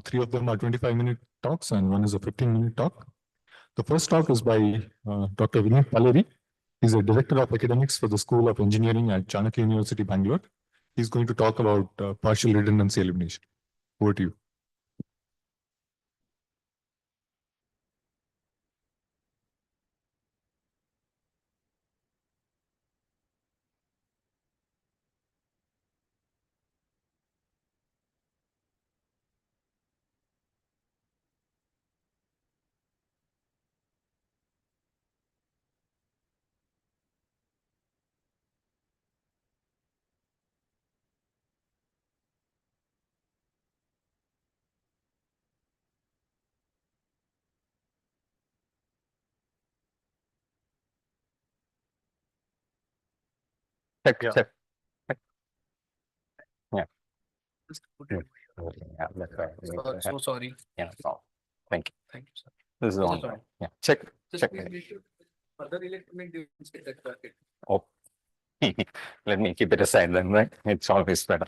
Three of them are 25-minute talks and one is a 15-minute talk. The first talk is by Dr. Vineet Paleri. He's a director of academics for the School of Engineering at Chanakya University, Bangalore. He's going to talk about partial redundancy elimination. Over to you. Check. Yeah. Yeah. Just put it Yeah, that's right. so sorry. Yeah, no. Thank you. Thank you, sir. This is This on. is on. Yeah. Check. Just Check. please make sure further electronic devices get that bracket. Oh. Let me keep it aside then, right? It's always better.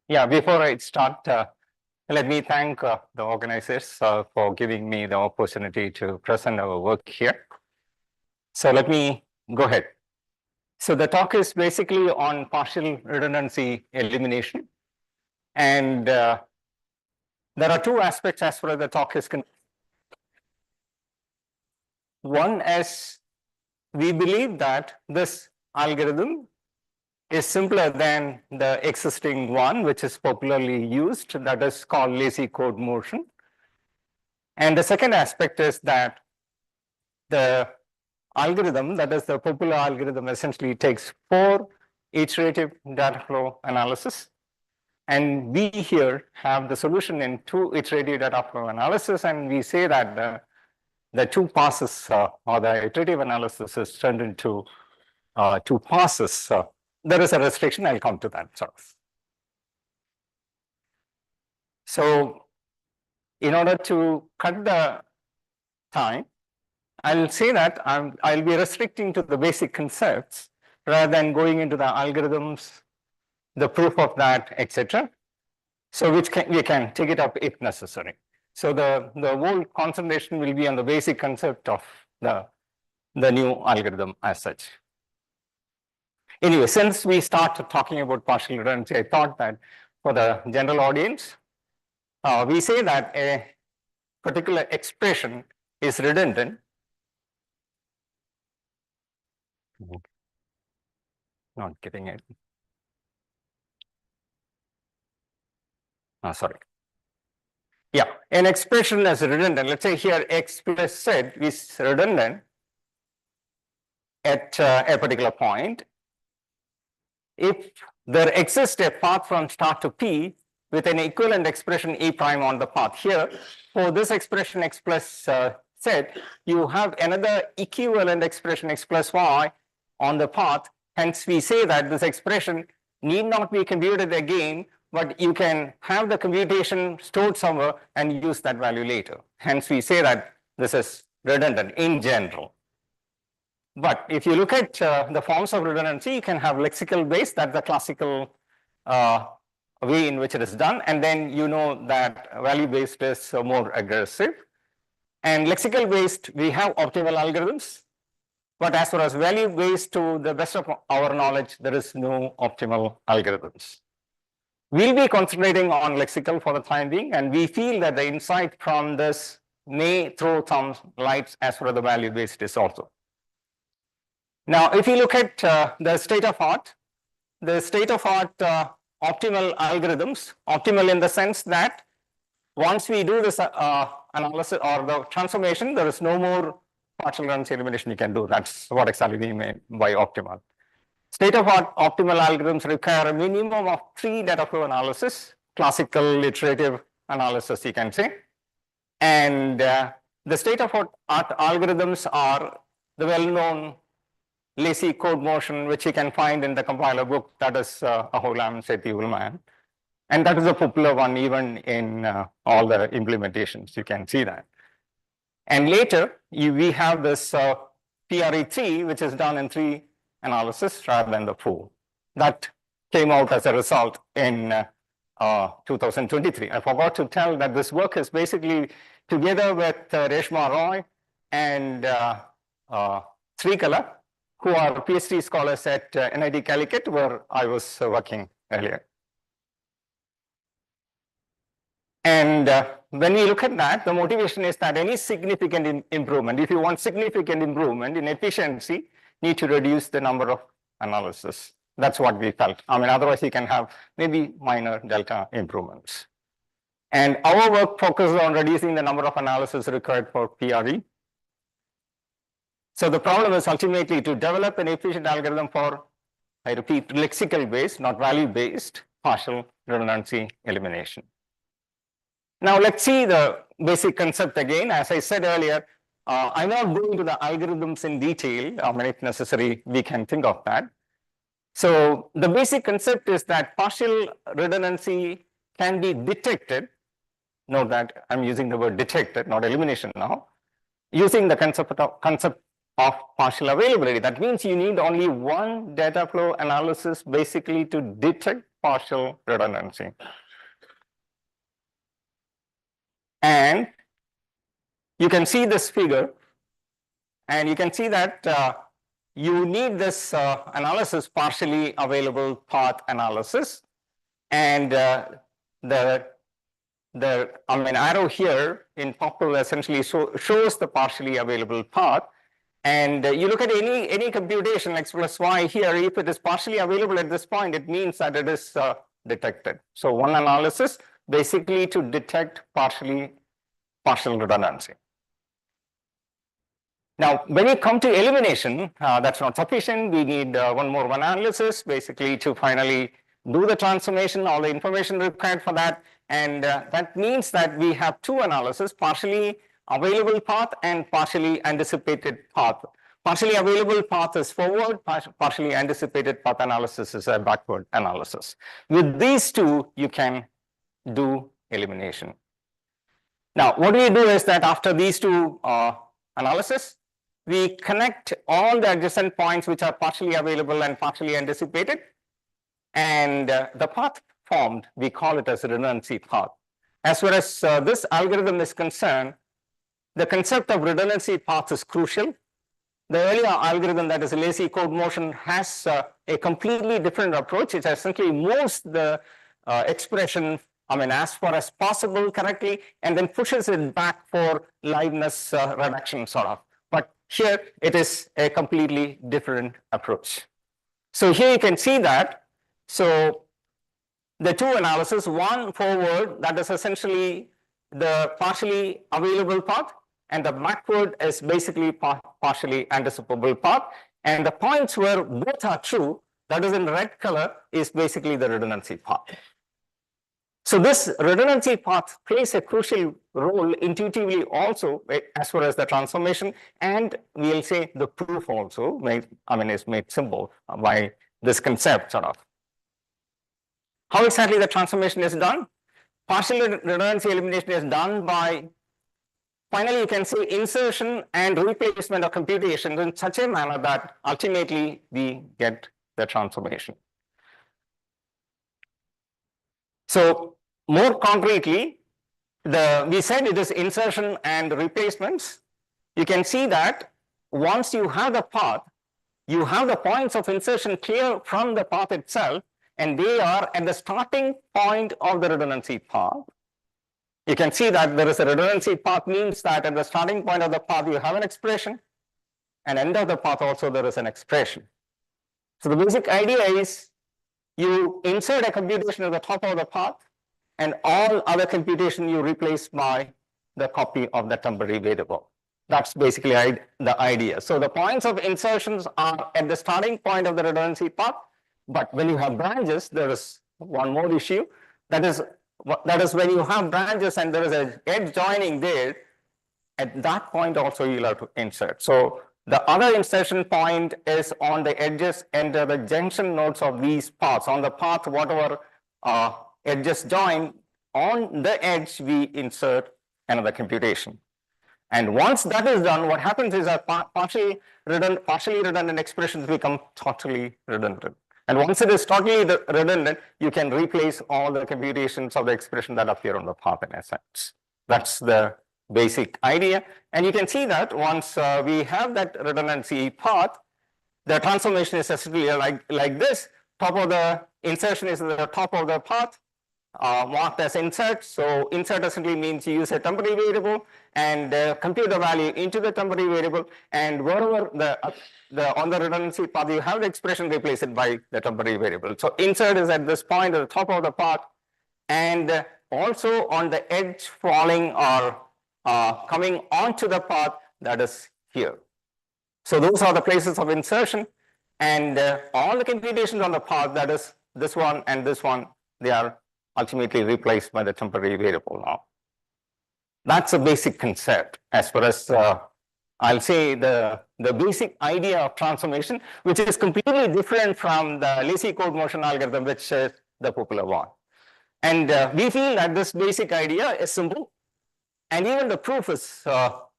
Yeah, before I start, let me thank the organizers for giving me the opportunity to present our work here. So let me go ahead. So the talk is basically on partial redundancy elimination. And there are two aspects as far as the talk is concerned. One is we believe that this algorithm is simpler than the existing one, which is popularly used, that is called lazy code motion. And the second aspect is that the algorithm, that is the popular algorithm, essentially takes 4 iterative data flow analysis. And we here have the solution in 2 iterative data flow analysis, and we say that the 2 passes or the iterative analysis is turned into 2 passes. There is a restriction, I'll come to that sort of. So in order to cut the time, I'll say that I'll be restricting to the basic concepts rather than going into the algorithms, the proof of that, etc. So we can take it up if necessary. So the whole concentration will be on the basic concept of the new algorithm as such. Anyway, since we started talking about partial redundancy, I thought that for the general audience, we say that a particular expression is redundant. Not getting it. Oh, sorry. Yeah, an expression is redundant. Let's say here x plus z is redundant at a particular point. If there exists a path from start to P with an equivalent expression A prime on the path. Here, for this expression x plus z, you have another equivalent expression x plus y on the path. Hence, we say that this expression need not be computed again, but you can have the computation stored somewhere and use that value later. Hence, we say that this is redundant in general. But if you look at the forms of redundancy, you can have lexical based, that's the classical way in which it is done. And then you know that value based is more aggressive. And lexical based, we have optimal algorithms. But as far as value based, to the best of our knowledge, there is no optimal algorithms. We'll be concentrating on lexical for the time being, and we feel that the insight from this may throw some lights as far as the value based is also. Now, if you look at the state of art optimal algorithms, optimal in the sense that once we do this analysis or the transformation, there is no more partial redundancy elimination you can do. That's what exactly we mean by optimal. State of art optimal algorithms require a minimum of 3 data flow analysis, classical iterative analysis, you can say. And the state of art algorithms are the well-known lazy code motion, which you can find in the compiler book, that is Aholam, Sethi, Ullman. And that is a popular one even in all the implementations, you can see that. And later, we have this PRE3, which is done in 3 analysis rather than the 4. That came out as a result in 2023. I forgot to tell that this work is basically together with Reshma Roy and Srikala, who are PhD scholars at NIT Calicut, where I was working earlier. And when we look at that, the motivation is that any significant improvement, if you want significant improvement in efficiency, need to reduce the number of analysis. That's what we felt. I mean, otherwise you can have maybe minor delta improvements. And our work focuses on reducing the number of analysis required for PRE. So the problem is ultimately to develop an efficient algorithm for, I repeat, lexical-based, not value-based, partial redundancy elimination. Now let's see the basic concept again. As I said earlier, I'm not going into the algorithms in detail. I mean, if necessary, we can think of that. So the basic concept is that partial redundancy can be detected. Note that I'm using the word detected, not elimination now, using the concept of partial availability. That means you need only one data flow analysis basically to detect partial redundancy. And you can see this figure, and you can see that you need this analysis, partially available path analysis. And the arrow here in purple essentially shows the partially available path. And you look at any computation x plus y here, if it is partially available at this point, it means that it is detected. So one analysis basically to detect partial redundancy. Now, when you come to elimination, that's not sufficient. We need one more analysis basically to finally do the transformation, all the information required for that. And that means that we have 2 analyses, partially available path and partially anticipated path. Partially available path is forward, partially anticipated path analysis is a backward analysis. With these 2, you can do elimination. Now, what we do is that after these 2 analysis, we connect all the adjacent points which are partially available and partially anticipated. And the path formed, we call it as a redundancy path. As far as this algorithm is concerned, the concept of redundancy path is crucial. The earlier algorithm, that is lazy code motion, has a completely different approach. It essentially moves the expression, I mean, as far as possible correctly, and then pushes it back for liveness reduction sort of. But here it is a completely different approach. So here you can see that. So the 2 analysis, one forward, that is essentially the partially available path, and the backward is basically partially anticipable path. And the points where both are true, that is in red color, is basically the redundancy path. So this redundancy path plays a crucial role intuitively also as far as the transformation, and we'll say the proof also is made simple by this concept sort of. How exactly the transformation is done? Partial redundancy elimination is done by, finally you can say, insertion and replacement of computations in such a manner that ultimately we get the transformation. So more concretely, we said it is insertion and replacements. You can see that once you have the path, you have the points of insertion clear from the path itself, and they are at the starting point of the redundancy path. You can see that there is a redundancy path, means that at the starting point of the path you have an expression, and end of the path also there is an expression. So the basic idea is you insert a computation at the top of the path, and all other computation you replace by the copy of the temporary variable. That's basically the idea. So the points of insertions are at the starting point of the redundancy path, but when you have branches, there is one more issue. That is when you have branches and there is an edge joining there, at that point also you'll have to insert. So the other insertion point is on the edges and the junction nodes of these paths. On the path, whatever edges join, on the edge we insert another computation. And once that is done, what happens is our partially redundant expressions become totally redundant. And once it is totally redundant, you can replace all the computations of the expression that appear on the path in a sense. That's the basic idea. And you can see that once we have that redundancy path, the transformation is essentially like this. Top of the insertion is the top of the path, marked as insert. So insert essentially means you use a temporary variable and compute the value into the temporary variable, and wherever on the redundancy path you have the expression, replace it by the temporary variable. So insert is at this point at the top of the path, and also on the edge falling or coming onto the path, that is here. So those are the places of insertion, and all the computations on the path, that is this one and this one, they are ultimately replaced by the temporary variable now. That's a basic concept as far as I'll say the basic idea of transformation, which is completely different from the lazy code motion algorithm, which is the popular one. And we feel that this basic idea is simple, and even the proof is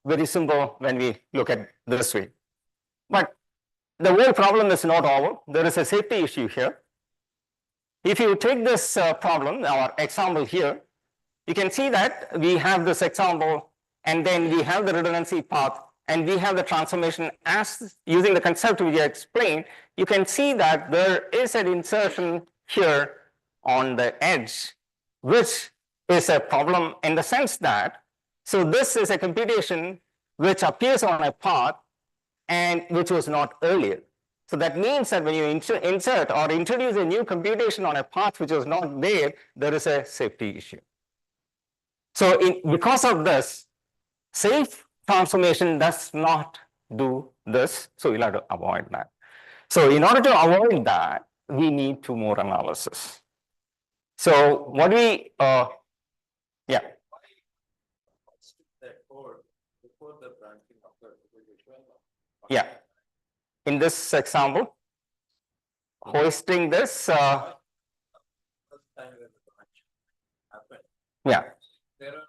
very simple when we look at this way. But the whole problem is not over. There is a safety issue here. If you take this problem, our example here, you can see that we have this example, and then we have the redundancy path, and we have the transformation as using the concept we explained. You can see that there is an insertion here on the edge, which is a problem in the sense that, so this is a computation which appears on a path and which was not earlier. So that means that when you insert or introduce a new computation on a path which was not there, there is a safety issue. So because of this, safe transformation does not do this. So you'll have to avoid that. So in order to avoid that, we need two more analysis. So what we, yeah. Yeah. In this example, hoisting this, yeah. There are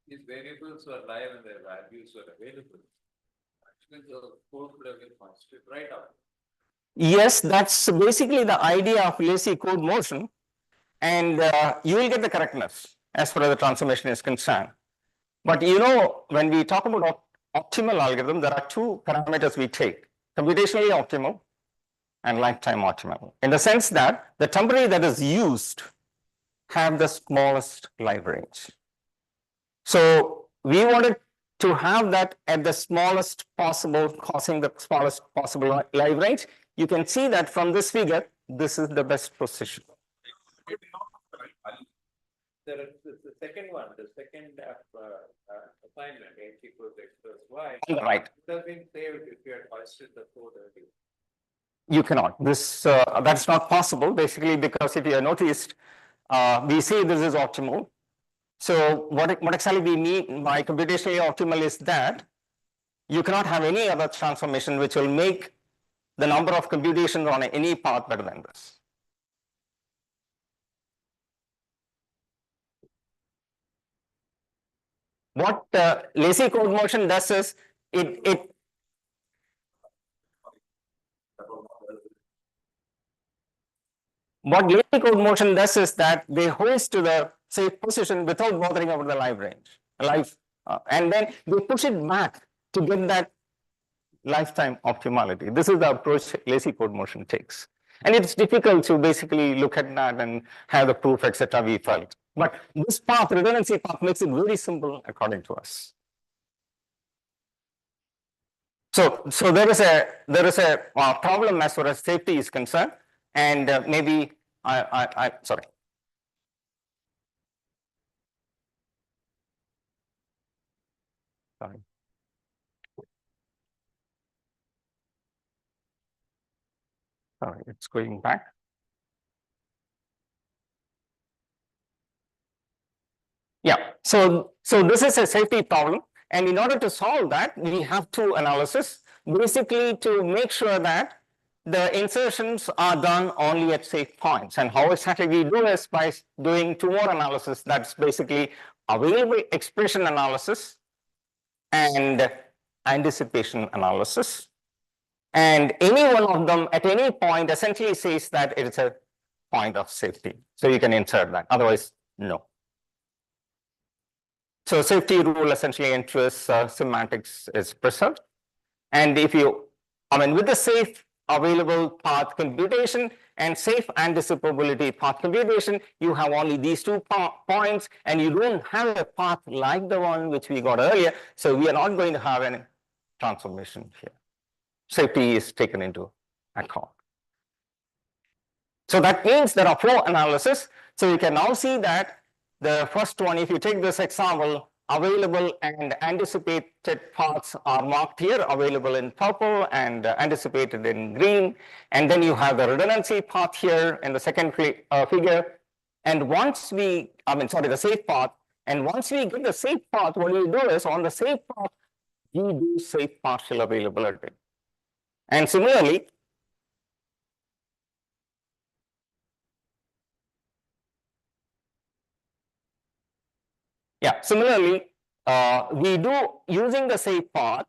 these variables were live and their values were available. Actually, the code would have been constant right up. Yes, that's basically the idea of lazy code motion, and you will get the correctness as far as the transformation is concerned. But you know, when we talk about optimal algorithm, there are two parameters we take: computationally optimal and lifetime optimal, in the sense that the temporary that is used have the smallest life range. So we wanted to have that at the smallest possible, causing the smallest possible life range. You can see that from this figure, this is the best position. There is the second one, the second assignment, H equals X plus Y. On the right. It would have been saved if you had hoisted the code earlier. You cannot. This that's not possible, basically, because if you have noticed, we say this is optimal. So what exactly we mean by computationally optimal is that you cannot have any other transformation which will make the number of computations on any path better than this. What lazy code motion does is what lazy code motion does is that they hoist to the safe position without bothering about the life range, and then they push it back to get that lifetime optimality. This is the approach lazy code motion takes. And it's difficult to basically look at that and have the proof, etc. we felt. But this path, redundancy path, makes it very simple according to us. So there is a problem as far as safety is concerned, and maybe sorry. Sorry. Sorry, it's going back. Yeah, so this is a safety problem, and in order to solve that, we have two analysis, basically to make sure that the insertions are done only at safe points. And how exactly we do is by doing two more analysis. That's basically available expression analysis and anticipation analysis. And any one of them at any point essentially says that it is a point of safety. So you can insert that, otherwise, no. So safety rule essentially ensures semantics is preserved. And if you, with the safe available path computation and safe anticipability path computation, you have only these 2 points, and you don't have a path like the one which we got earlier. So we are not going to have any transformation here. Safety is taken into account. So that means there are 4 analyses. So you can now see that the first one, if you take this example, available and anticipated paths are marked here, available in purple and anticipated in green. And then you have the redundancy path here in the second figure. And once we, the safe path. And once we get the safe path, what we do is on the safe path, we do safe partial availability. And similarly, we do using the safe path.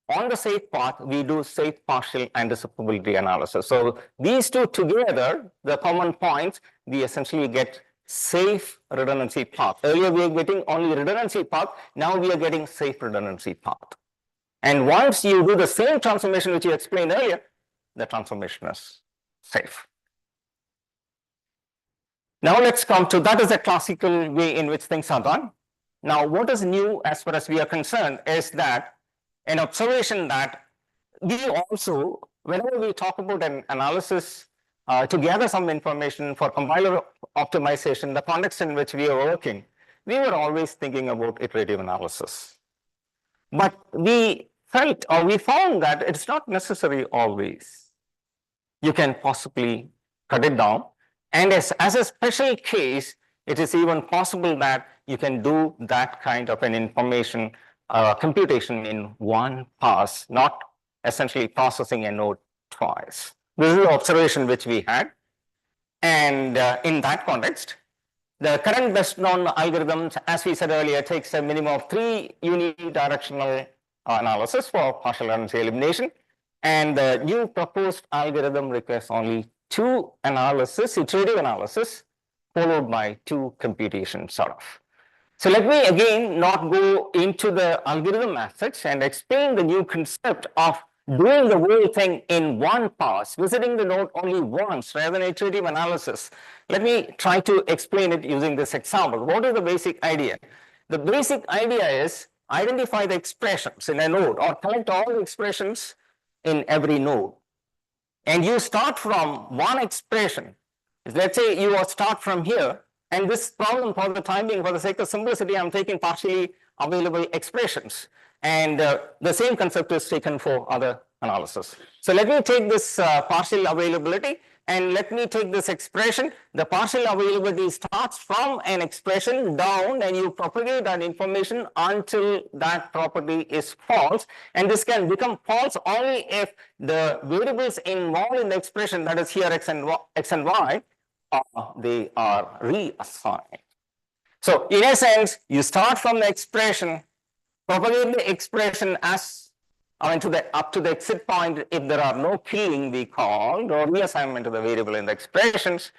On the safe path, we do safe partial anticipability analysis. So these two together, the common points, we essentially get safe redundancy path. Earlier we were getting only redundancy path. Now we are getting safe redundancy path. And once you do the same transformation which you explained earlier, the transformation is safe. Now let's come to, that is the classical way in which things are done. Now what is new as far as we are concerned is that an observation that we also, whenever we talk about an analysis to gather some information for compiler optimization, the context in which we are working, we were always thinking about iterative analysis. But we felt or we found that it's not necessary always. You can possibly cut it down. And as a special case, it is even possible that you can do that kind of an information computation in one pass, not essentially processing a node twice. This is the observation which we had. And in that context, the current best known algorithms, as we said earlier, takes a minimum of 3 unidirectional analysis for partial redundancy elimination. And the new proposed algorithm requires only 2 analysis, iterative analysis, followed by 2 computation sort of. So let me again not go into the algorithm as such and explain the new concept of doing the whole thing in one pass, visiting the node only once rather than iterative analysis. Let me try to explain it using this example. What is the basic idea? The basic idea is identify the expressions in a node or collect all the expressions in every node. And you start from one expression. Let's say you start from here, and this problem for the time being, for the sake of simplicity, I'm taking partially available expressions. And the same concept is taken for other analysis. So let me take this partial availability and let me take this expression. The partial availability starts from an expression down, and you propagate that information until that property is false. And this can become false only if the variables involved in the expression, that is here x and y, they are reassigned. So in a sense, you start from the expression, propagate the expression as up to the exit point. If there are no killing, we call, or reassignment of the variable in the expressions.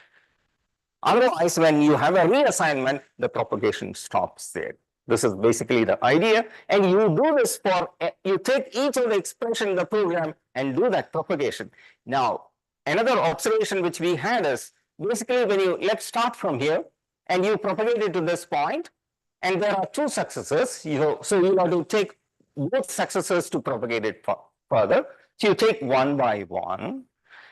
Otherwise, when you have a reassignment, the propagation stops there. This is basically the idea. And you do this for, you take each of the expression in the program and do that propagation. Now, another observation which we had is, basically when you, let's start from here, and you propagate it to this point, and there are 2 successes. So you have to take both successes to propagate it further. So you take one by one.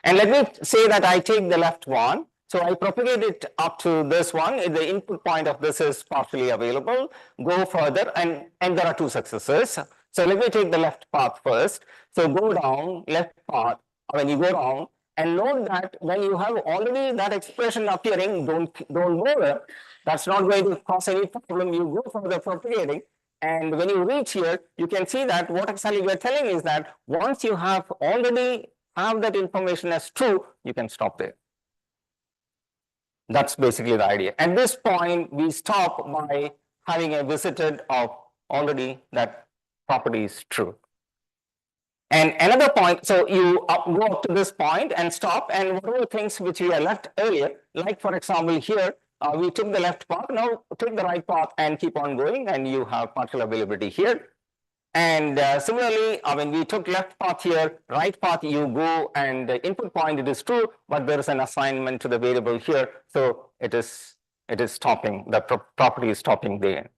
And let me say that I take the left one. So I propagate it up to this one. The input point of this is partially available. Go further, and there are 2 successes. So let me take the left path first. So go down, left path. When you go down, and note that when you have already that expression appearing, don't bother. That's not going to cause any problem. You go further propagating. And when you reach here, you can see that what exactly we are telling is that once you have already have that information as true, you can stop there. That's basically the idea. At this point, we stop by having a visited of already that property is true. And another point, so you go up to this point and stop, and whatever things which we have left earlier, like for example here, we took the left path, now take the right path and keep on going, and you have partial availability here. And similarly, when we took left path here, right path you go, and the input point it is true, but there is an assignment to the variable here, so it is stopping, the property is stopping there.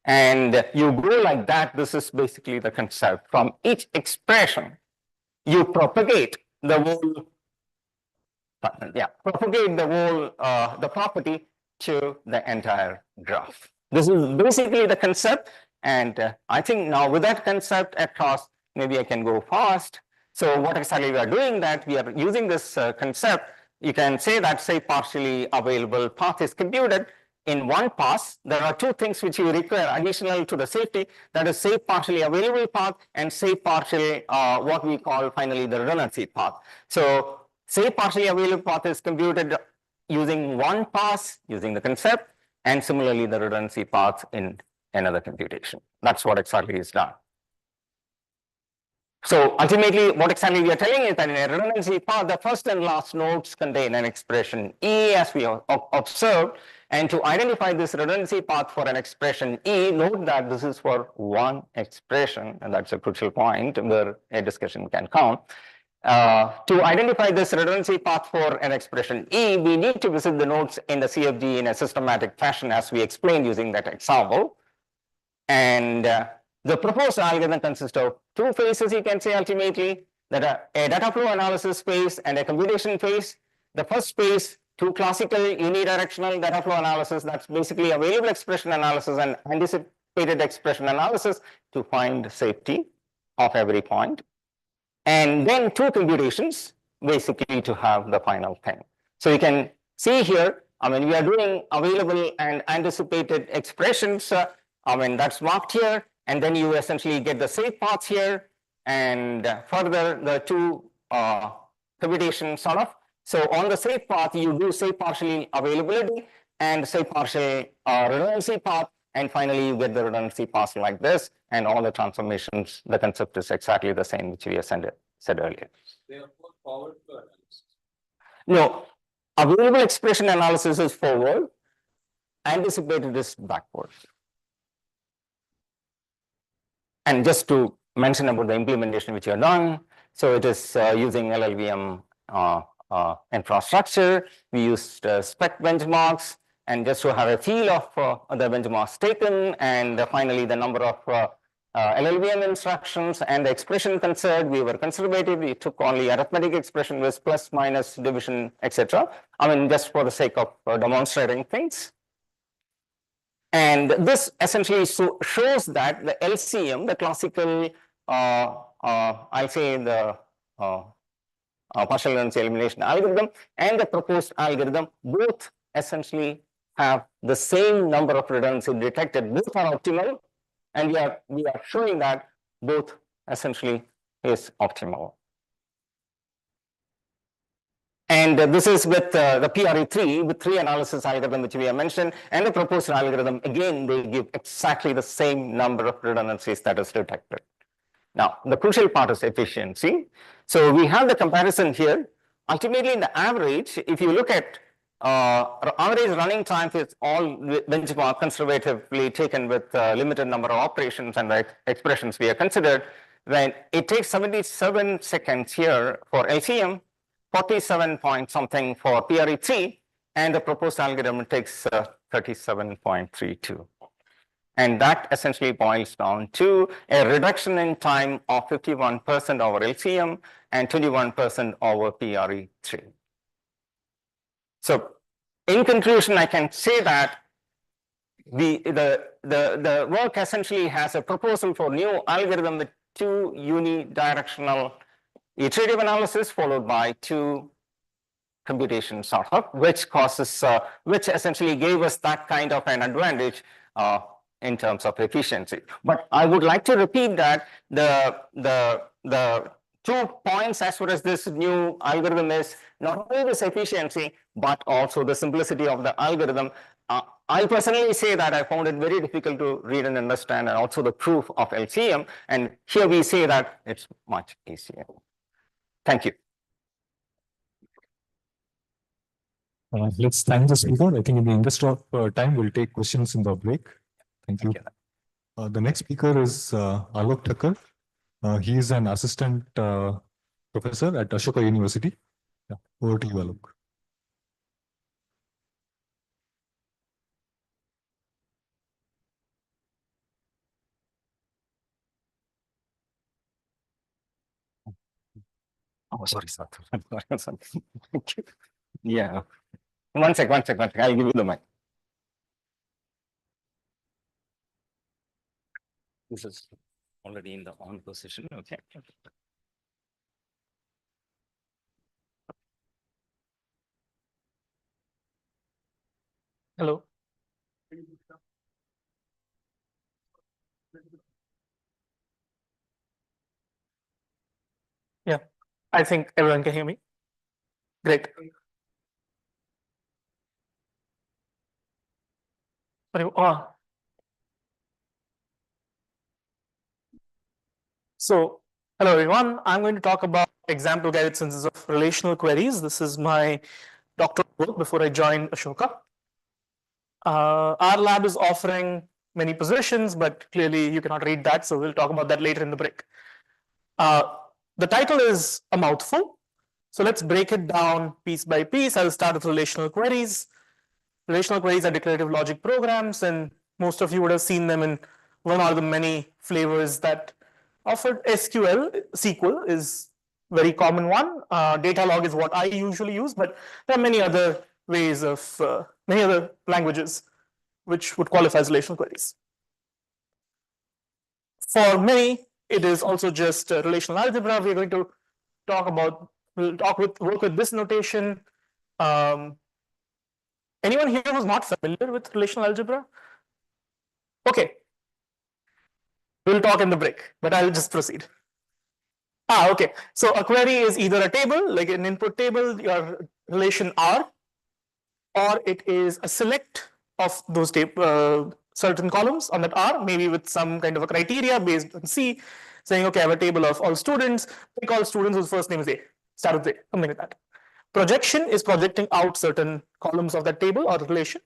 And you go like that. This is basically the concept. From each expression, you propagate the whole, the property to the entire graph. This is basically the concept. And I think now with that concept across, maybe I can go fast. So what exactly we are doing, that we are using this concept. You can say that, say, partially available path is computed in one pass. There are two things which you require additional to the safety, that is say partially available path and say partially what we call finally the redundancy path. So say partially available path is computed using one pass using the concept, and similarly the redundancy path in another computation. That's what exactly is done. So ultimately, what exactly we are telling is that in a redundancy path, the first and last nodes contain an expression E, as we observed. And to identify this redundancy path for an expression E, note that this is for one expression, and that's a crucial point where a discussion can come. To identify this redundancy path for an expression E, we need to visit the nodes in the CFG in a systematic fashion, as we explained using that example. And the proposed algorithm consists of two phases, you can say ultimately, that a data flow analysis phase and a computation phase. The first phase, two classical unidirectional data flow analysis, that's basically available expression analysis and anticipated expression analysis to find safety of every point. And then two computations, basically to have the final thing. So you can see here, we are doing available and anticipated expressions, that's marked here. And then you essentially get the safe paths here, and further the two computations sort of. So on the safe path, you do say partially availability and say partial redundancy path, and finally you get the redundancy path like this, and all the transformations, the concept is exactly the same which we have said earlier. They are both forward to analysis. No, available expression analysis is forward, anticipated is backward. And just to mention about the implementation which you have done, so it is using LLVM infrastructure. We used spec benchmarks, and just to have a feel of the benchmarks taken, and finally the number of LLVM instructions and the expression considered, we were conservative. We took only arithmetic expression with plus, minus, division, etc. Just for the sake of demonstrating things. And this essentially shows that the LCM, the classical, I'll say the partial redundancy elimination algorithm and the proposed algorithm, both essentially have the same number of redundancy detected. Both are optimal, and we are showing that both essentially is optimal. And this is with the PRE3, with three analysis algorithm which we have mentioned, and the proposed algorithm. Again, they give exactly the same number of redundancies that is detected. Now, the crucial part is efficiency. So we have the comparison here. Ultimately, in the average, if you look at average running time, it's all benchmark conservatively taken with limited number of operations and the expressions we have considered, then it takes 77 seconds here for LCM, 47 point something for PRE3, and the proposed algorithm takes 37.32. And that essentially boils down to a reduction in time of 51% over LCM and 21% over PRE3. So in conclusion, I can say that the work essentially has a proposal for new algorithm with two unidirectional iterative analysis followed by two computation sort of, which essentially gave us that kind of an advantage in terms of efficiency. But I would like to repeat that the 2 points as far as this new algorithm is not only this efficiency, but also the simplicity of the algorithm. I personally say that I found it very difficult to read and understand, and also the proof of LCM. And here we say that it's much easier. Thank you. Let's thank the speaker. I think in the interest of time, we'll take questions in the break. Thank you. The next speaker is Alok Thakkar. He is an assistant professor at Ashoka University. Yeah, over to you, Alok. Oh, sorry, sir. Thank you. Yeah. One sec. I'll give you the mic. This is already in the on position. Okay. Hello. Yeah, I think everyone can hear me. Great. So, hello everyone. I'm going to talk about example guided synthesis of relational queries. This is my doctoral work before I joined Ashoka. Our lab is offering many positions, but clearly you cannot read that, so we'll talk about that later in the break. The title is a mouthful, so let's break it down piece by piece. I'll start with relational queries. Relational queries are declarative logic programs, and most of you would have seen them in one or the many flavors that offered. SQL is very common one. Data log is what I usually use, but there are many other ways of many other languages which would qualify as relational queries. For many, it is also just relational algebra. We're going to work with this notation. Anyone here who's not familiar with relational algebra? Okay. We'll talk in the break, but I'll just proceed. Okay. So a query is either a table, like an input table, your relation R, or it is a select of those certain columns on that R, maybe with some kind of a criteria based on C, saying, okay, I have a table of all students, pick all students whose first name is A, start with A, something like that. Projection is projecting out certain columns of that table or relation.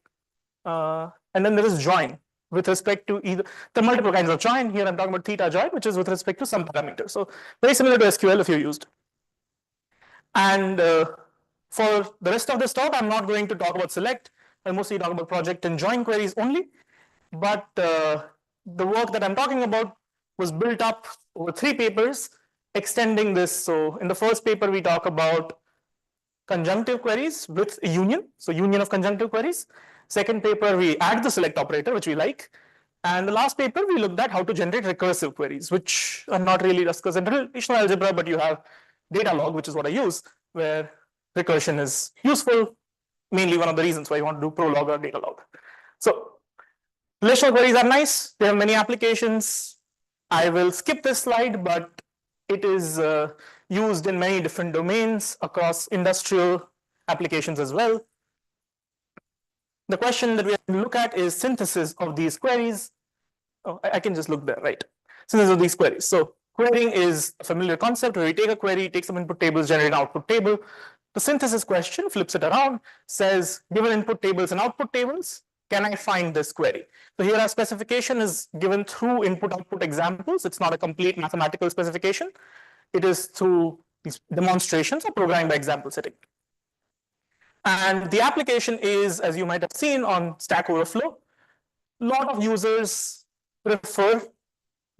And then there is join with respect to either the multiple kinds of join. Here I'm talking about theta join, which is with respect to some parameter. So very similar to SQL if you used. And for the rest of this talk, I'm not going to talk about select. I'll mostly talk about project and join queries only. But the work that I'm talking about was built up over 3 papers extending this. So in the first paper, we talk about conjunctive queries with a union. So union of conjunctive queries. Second paper, we add the select operator, which we like. And the last paper, we looked at how to generate recursive queries, which are not really discussed in relational algebra, but you have data log, which is what I use, where recursion is useful, mainly one of the reasons why you want to do prolog or data log. So relational queries are nice. They have many applications. I will skip this slide, but it is used in many different domains across industrial applications as well. The question that we have to look at is synthesis of these queries. Oh, I can just look there, right? Synthesis of these queries. So querying is a familiar concept where we take a query, take some input tables, generate an output table. The synthesis question flips it around, says, given input tables and output tables, can I find this query? So here our specification is given through input-output examples. It's not a complete mathematical specification. It is through these demonstrations or programming by example setting. And the application is, as you might have seen on Stack Overflow, a lot of users want to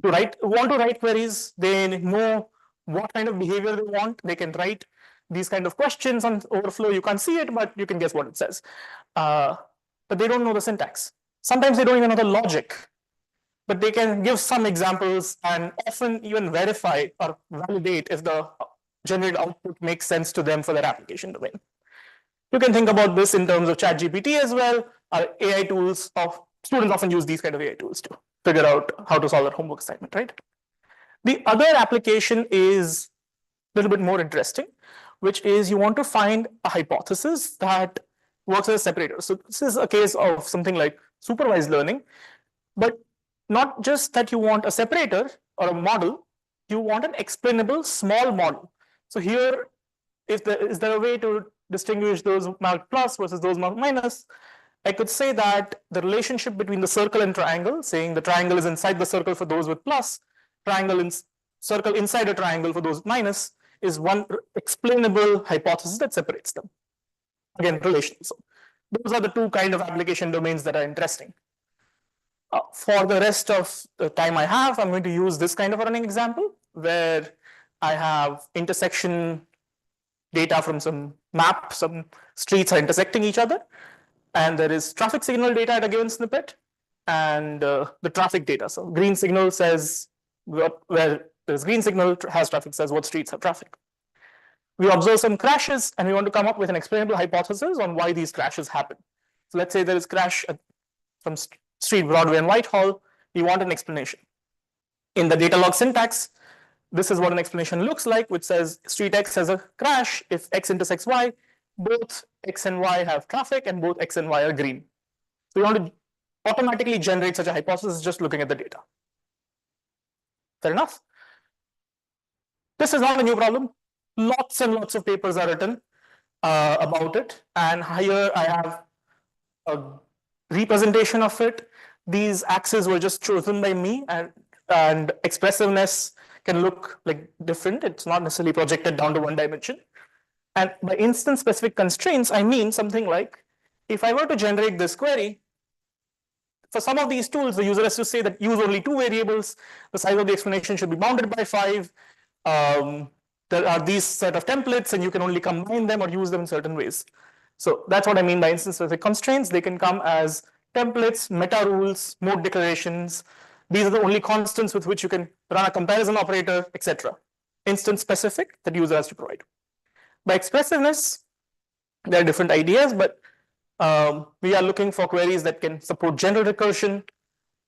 write queries. They know what kind of behavior they want. They can write these kind of questions on Overflow. You can't see it, but you can guess what it says. But they don't know the syntax. Sometimes they don't even know the logic, but they can give some examples and often even verify or validate if the generated output makes sense to them for their application domain. You can think about this in terms of ChatGPT as well, or AI tools of students often use these kind of AI tools to figure out how to solve their homework assignment, right? The other application is a little bit more interesting, which is you want to find a hypothesis that works as a separator. So this is a case of something like supervised learning, but not just that you want a separator or a model, you want an explainable small model. So here, is there a way to distinguish those marked plus versus those marked minus? I could say that the relationship between the circle and triangle, saying the triangle is inside the circle for those with plus, circle inside a triangle for those with minus, is one explainable hypothesis that separates them. Again, relational. So those are the two kind of application domains that are interesting. For the rest of the time I have, I'm going to use this kind of a running example where I have intersection data from some map, some streets are intersecting each other, and there is traffic signal data at a given snippet, and the traffic data. So green signal says where there's green signal, has traffic says what streets have traffic. We observe some crashes, and we want to come up with an explainable hypothesis on why these crashes happen. So let's say there is crash from Street Broadway and Whitehall. We want an explanation. In the data log syntax, this is what an explanation looks like, which says street X has a crash if X intersects Y, both X and Y have traffic and both X and Y are green. So you want to automatically generate such a hypothesis just looking at the data. Fair enough? This is not a new problem. Lots and lots of papers are written about it. And here I have a representation of it. These axes were just chosen by me, and expressiveness can look like different. It's not necessarily projected down to one dimension. And by instance specific constraints, I mean something like, if I were to generate this query, for some of these tools, the user has to say that use only 2 variables, the size of the explanation should be bounded by 5. There are these set of templates, and you can only combine them or use them in certain ways. So that's what I mean by instance specific constraints. They can come as templates, meta rules, mode declarations. These are the only constants with which you can run a comparison operator, etc. Instance specific that user has to provide. By expressiveness, there are different ideas, but we are looking for queries that can support general recursion,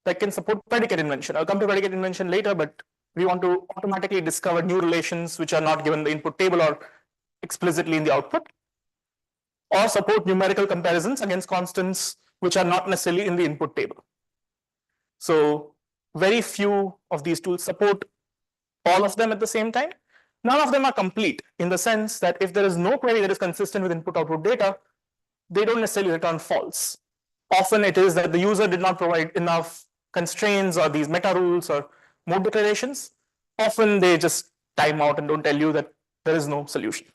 that can support predicate invention. I'll come to predicate invention later, but we want to automatically discover new relations which are not given in the input table or explicitly in the output, or support numerical comparisons against constants which are not necessarily in the input table. So very few of these tools support all of them at the same time. None of them are complete in the sense that if there is no query that is consistent with input-output data, they don't necessarily return false. Often it is that the user did not provide enough constraints or these meta rules or mode declarations. Often they just time out and don't tell you that there is no solution.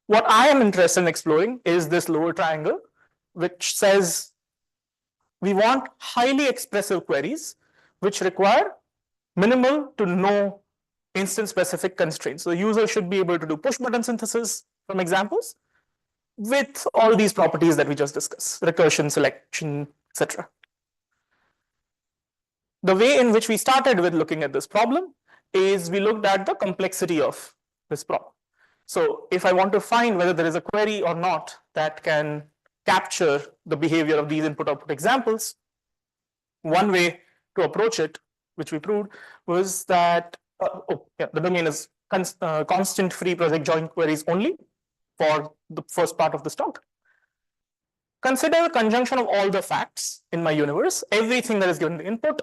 What I am interested in exploring is this lower triangle, which says we want highly expressive queries which require minimal to no instance specific constraints. So the user should be able to do push button synthesis from examples with all these properties that we just discussed, recursion, selection, etc. The way in which we started with looking at this problem is we looked at the complexity of this problem. So if I want to find whether there is a query or not that can capture the behavior of these input-output examples, one way to approach it, which we proved, was that the domain is constant free project join queries only for the first part of this talk. Consider a conjunction of all the facts in my universe, everything that is given in the input.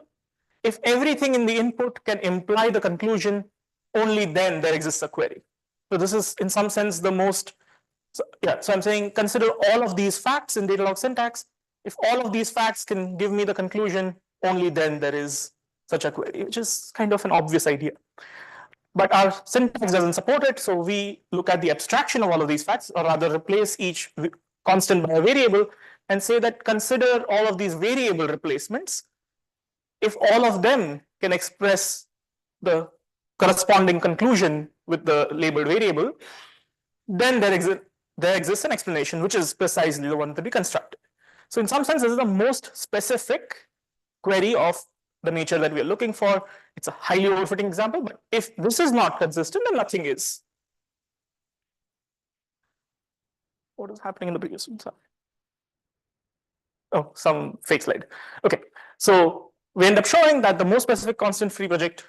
If everything in the input can imply the conclusion, only then there exists a query. So this is in some sense the most, so I'm saying consider all of these facts in data log syntax. If all of these facts can give me the conclusion, only then there is such a query, which is kind of an obvious idea. But our syntax doesn't support it, so we look at the abstraction of all of these facts, or rather replace each constant by a variable and say that consider all of these variable replacements. If all of them can express the corresponding conclusion with the labeled variable, then there exists an explanation, which is precisely the one that we constructed. So in some sense, this is the most specific query of the nature that we are looking for. It's a highly overfitting example, but if this is not consistent, then nothing is. What is happening in the previous one? Sorry. Oh, some fake slide. Okay, so we end up showing that the most specific constant free project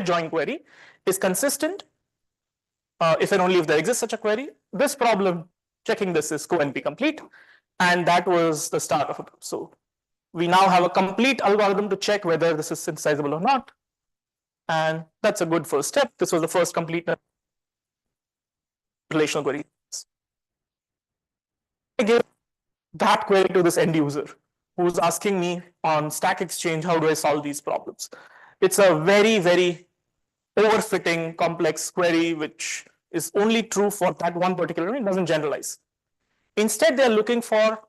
join query is consistent if and only if there exists such a query. This problem, checking this is co-NP complete, and that was the start of it. So we now have a complete algorithm to check whether this is synthesizable or not. And that's a good first step. This was the first complete relational query. I give that query to this end user who's asking me on Stack Exchange, how do I solve these problems? It's a very, very overfitting complex query, which is only true for that one particular domain, doesn't generalize. Instead, they're looking for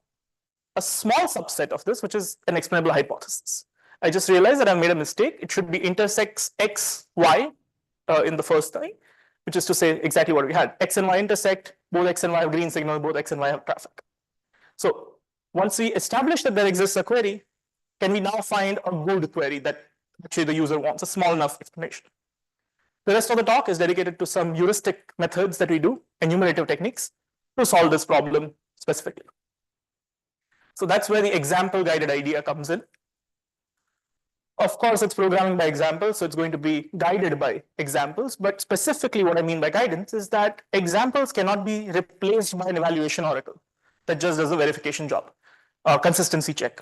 a small subset of this, which is an explainable hypothesis. I just realized that I made a mistake. It should be intersects X, Y in the first line, which is to say exactly what we had. X and Y intersect, both X and Y have green signal, both X and Y have traffic. So once we establish that there exists a query, can we now find a good query that actually the user wants, a small enough explanation? The rest of the talk is dedicated to some heuristic methods that we do, enumerative techniques, to solve this problem specifically. So that's where the example guided idea comes in. Of course, it's programming by example, so it's going to be guided by examples. But specifically, what I mean by guidance is that examples cannot be replaced by an evaluation oracle that just does a verification job, consistency check.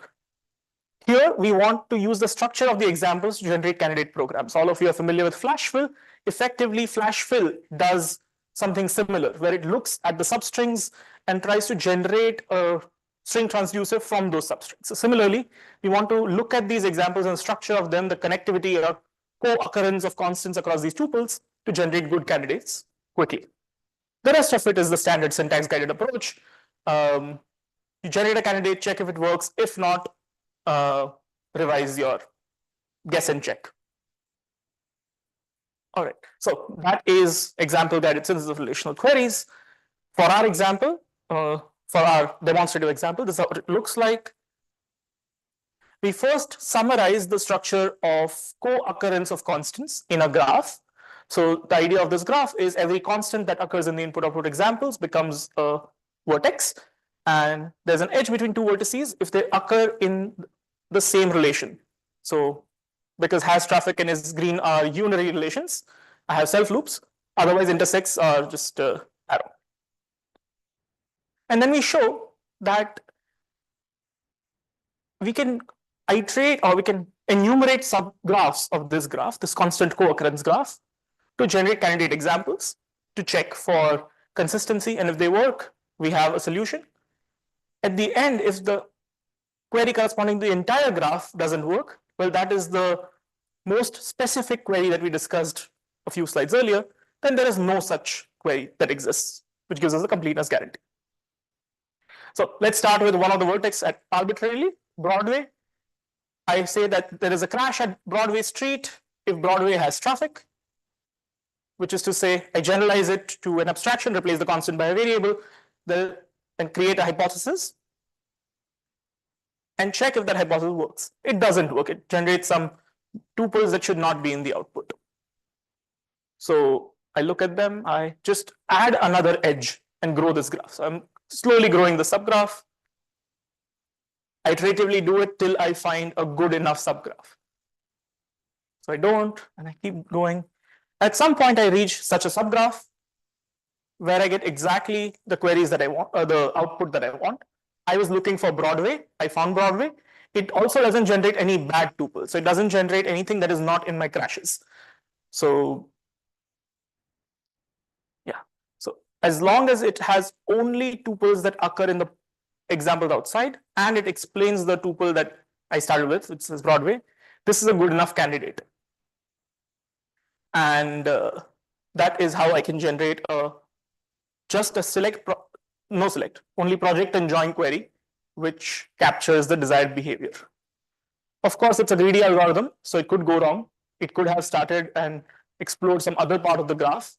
Here, we want to use the structure of the examples to generate candidate programs. All of you are familiar with flash fill. Effectively, flash fill does something similar, where it looks at the substrings and tries to generate a string transducer from those substrings. So similarly, we want to look at these examples and structure of them, the connectivity or co-occurrence of constants across these tuples to generate good candidates quickly. The rest of it is the standard syntax guided approach. You generate a candidate, check if it works. If not, revise your guess and check. All right, so that is example guided synthesis of relational queries. For our example, for our demonstrative example, this is what it looks like. We first summarize the structure of co-occurrence of constants in a graph. So the idea of this graph is every constant that occurs in the input-output examples becomes a vertex, and there's an edge between two vertices if they occur in the same relation. So because has traffic and is green are unary relations, I have self loops, otherwise intersects are just arrow. And then we show that we can iterate or we can enumerate subgraphs of this graph, this constant co-occurrence graph, to generate candidate examples, to check for consistency, and if they work, we have a solution. At the end, if the query corresponding to the entire graph doesn't work, well, that is the most specific query that we discussed a few slides earlier, then there is no such query that exists, which gives us a completeness guarantee. So let's start with one of the vertex at arbitrarily, Broadway. I say that there is a crash at Broadway Street if Broadway has traffic, which is to say I generalize it to an abstraction, replace the constant by a variable, and create a hypothesis and check if that hypothesis works. It doesn't work. It generates some tuples that should not be in the output. So I look at them, I just add another edge and grow this graph. So I'm slowly growing the subgraph. I iteratively do it till I find a good enough subgraph. So I don't, and I keep going. At some point, I reach such a subgraph where I get exactly the queries that I want, the output that I want. I was looking for Broadway. I found Broadway. It also doesn't generate any bad tuples. So it doesn't generate anything that is not in my crashes. So yeah. So as long as it has only tuples that occur in the example outside, and it explains the tuple that I started with, which is Broadway, this is a good enough candidate. And that is how I can generate just a only project and join query, which captures the desired behavior. Of course, it's a greedy algorithm, so it could go wrong. It could have started and explored some other part of the graph.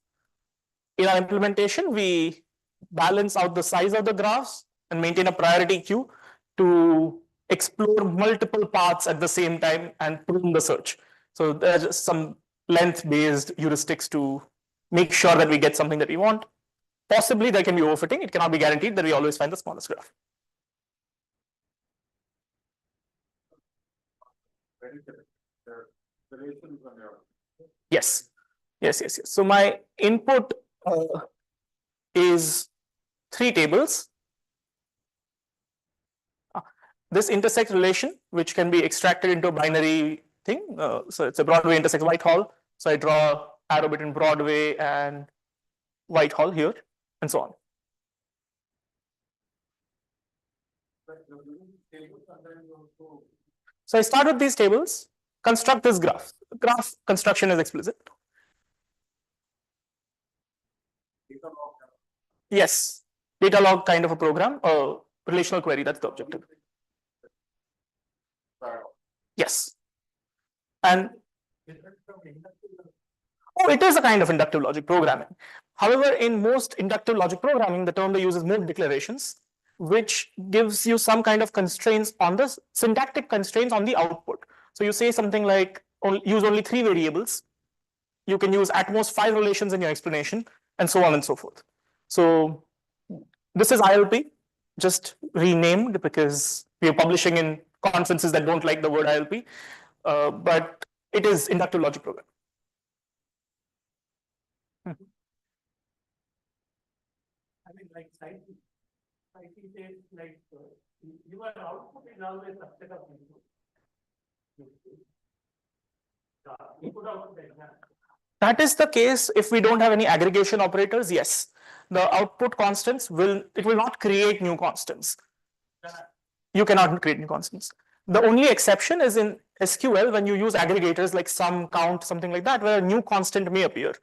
In our implementation, we balance out the size of the graphs and maintain a priority queue to explore multiple paths at the same time and prune the search. So there's just some length-based heuristics to make sure that we get something that we want. Possibly there can be overfitting. It cannot be guaranteed that we always find the smallest graph. Relations on your. Yes, yes. So my input is 3 tables. This intersect relation, which can be extracted into a binary thing. So it's a Broadway intersects Whitehall. So I draw arrow between Broadway and Whitehall here, and so on. So I start with these tables, construct this graph. Graph construction is explicit. Yes, data log kind of a program, a relational query, that's the objective. Yes. And oh, it is a kind of inductive logic programming. However, in most inductive logic programming, the term they use is mode declarations, which gives you some kind of constraints on the syntactic constraints on the output. So you say something like use only 3 variables. You can use at most 5 relations in your explanation, and so on and so forth. So this is ILP, just renamed because we are publishing in conferences that don't like the word ILP, but it is inductive logic programming. I mean, like says like your output is always subset of input. Input output example. That is the case if we don't have any aggregation operators. Yes, the output constants will not create new constants. You cannot create new constants. The only exception is in SQL when you use aggregators like sum, count, something like that, where a new constant may appear,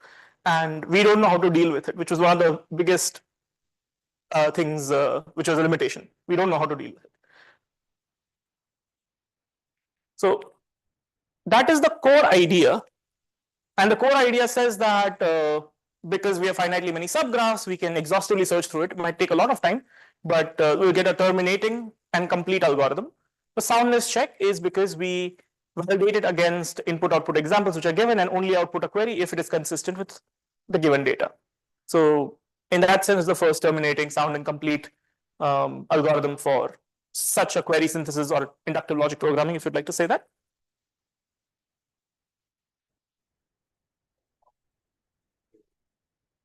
and we don't know how to deal with it, which was one of the biggest things, which was a limitation. We don't know how to deal with it. So that is the core idea. And the core idea says that because we have finitely many subgraphs, we can exhaustively search through it. It might take a lot of time, but we'll get a terminating and complete algorithm. The soundness check is because we validate it against input-output examples which are given and only output a query if it is consistent with the given data. So in that sense, the first terminating, sound, and complete algorithm for such a query synthesis or inductive logic programming, if you'd like to say that.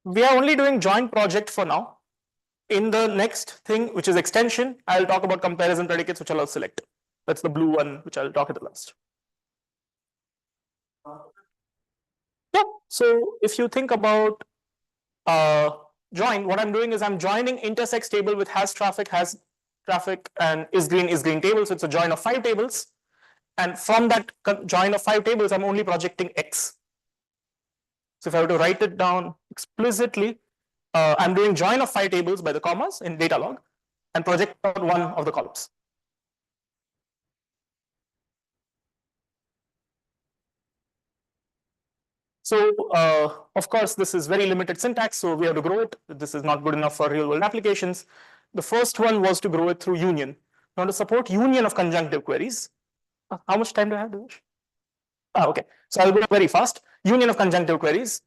We are only doing joint project for now. In the next thing, which is extension, I'll talk about comparison predicates, which I'll select. That's the blue one, which I'll talk at the last. Yeah, so if you think about join, what I'm doing is I'm joining intersects table with has traffic, and is green table. So it's a join of 5 tables. And from that join of 5 tables, I'm only projecting X. So if I were to write it down explicitly, I'm doing join of 5 tables by the commas in data log and project out one of the columns. So of course, this is very limited syntax, so we have to grow it. This is not good enough for real world applications. The first one was to grow it through union. Now to support union of conjunctive queries, how much time do I have, Dinesh? Okay, so I'll go very fast. Union of conjunctive queries,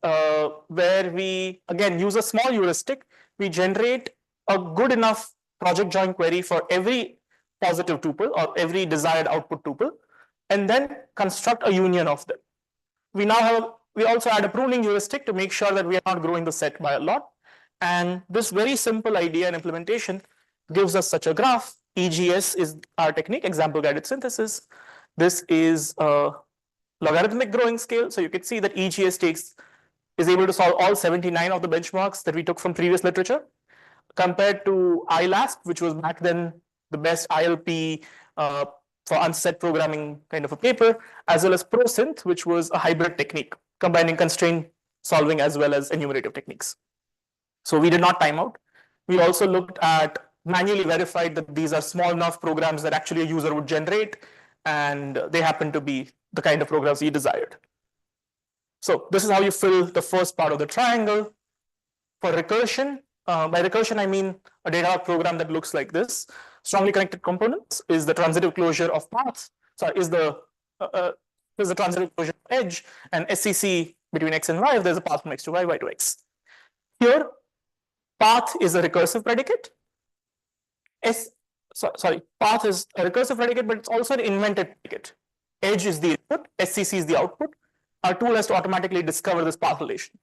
where we again use a small heuristic. We generate a good enough project join query for every positive tuple or every desired output tuple, and then construct a union of them. We also add a pruning heuristic to make sure that we are not growing the set by a lot. And this very simple idea and implementation gives us such a graph. EGS is our technique, example guided synthesis. This is logarithmic growing scale. So you can see that EGS is able to solve all 79 of the benchmarks that we took from previous literature, compared to ILASP, which was back then the best ILP for unset programming kind of a paper, as well as ProSynth, which was a hybrid technique, combining constraint solving as well as enumerative techniques. So we did not time out. We also looked at manually verified that these are small enough programs that actually a user would generate, and they happen to be the kind of programs we desired. So this is how you fill the first part of the triangle. For recursion, by recursion, I mean a data program that looks like this. Strongly connected components is the transitive closure of paths. So is the transitive closure of edge, and SCC between X and Y if there's a path from X to Y, Y to X. Here, path is a recursive predicate. Path is a recursive predicate, but it's also an invented predicate. edge is the input, SCC is the output. Our tool has to automatically discover this path relation.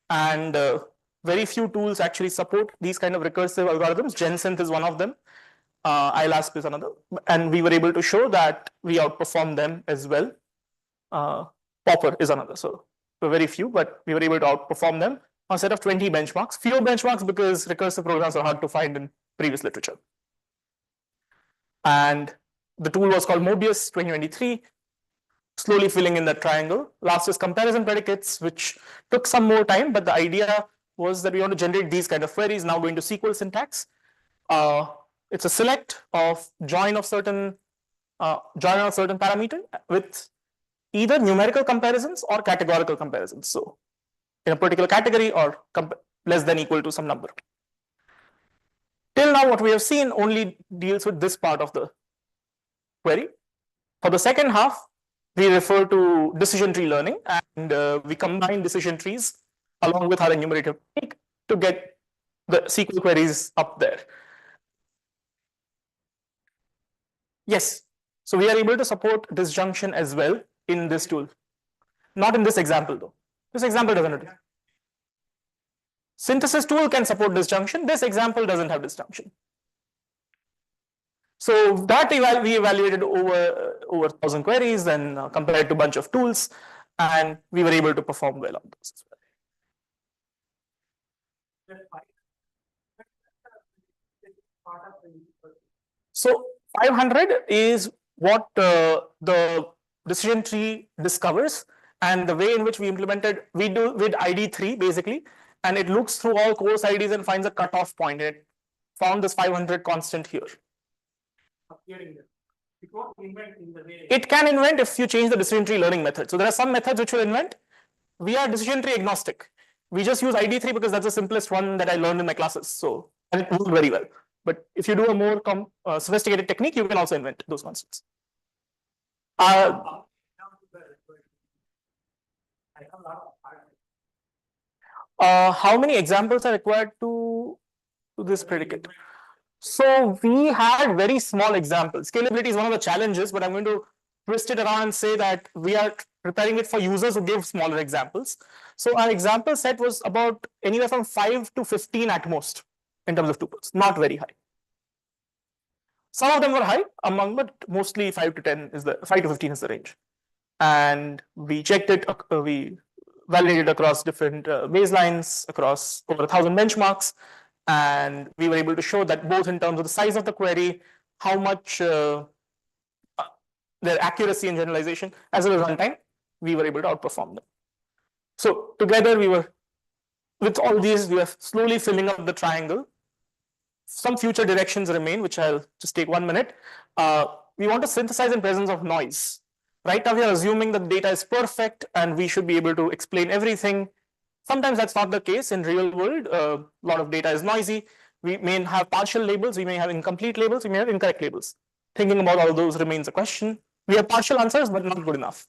And very few tools actually support these kind of recursive algorithms. GenSynth is one of them. ILASP is another. And we were able to show that we outperform them as well. Popper is another. So very few, but we were able to outperform them on a set of 20 benchmarks. Fewer benchmarks because recursive programs are hard to find in previous literature. And the tool was called Mobius 2023, slowly filling in that triangle. Last is comparison predicates, which took some more time, but the idea was that we want to generate these kind of queries, now going to SQL syntax. It's a select of join of certain parameter with either numerical comparisons or categorical comparisons. So in a particular category or less than equal to some number. Till now, what we have seen only deals with this part of the query. For the second half, we refer to decision tree learning, and we combine decision trees along with our enumerative technique to get the SQL queries up there. Yes, so we are able to support disjunction as well in this tool. Not in this example though. This example doesn't have it. Synthesis tool can support disjunction. This example doesn't have disjunction. So that we evaluated over 1,000 queries and compared to a bunch of tools, and we were able to perform well on those as well. So 500 is what the decision tree discovers, and the way in which we implemented, we do with ID3 basically, and it looks through all course IDs and finds a cutoff point. It found this 500 constant here. It can invent if you change the decision tree learning method. So there are some methods which will invent. We are decision tree agnostic. We just use ID3 because that's the simplest one that I learned in my classes. So, and it worked very well. But if you do a more sophisticated technique, you can also invent those constants. How many examples are required to this predicate? So we had very small examples. Scalability is one of the challenges, but I'm going to twist it around and say that we are preparing it for users who give smaller examples. So our example set was about anywhere from 5 to 15 at most in terms of tuples, not very high. Some of them were high among, but mostly 5 to 15 is the range. And we checked it, we validated across different baselines, across over 1,000 benchmarks. And we were able to show that both in terms of the size of the query, how much their accuracy and generalization, as well as runtime, we were able to outperform them. So together we were, with all these, we are slowly filling up the triangle. Some future directions remain, which I'll just take 1 minute. We want to synthesize in presence of noise. Right now we are assuming that data is perfect and we should be able to explain everything. Sometimes that's not the case in real world. A lot of data is noisy. We may have partial labels, we may have incomplete labels, we may have incorrect labels. Thinking about all those remains a question. We have partial answers, but not good enough.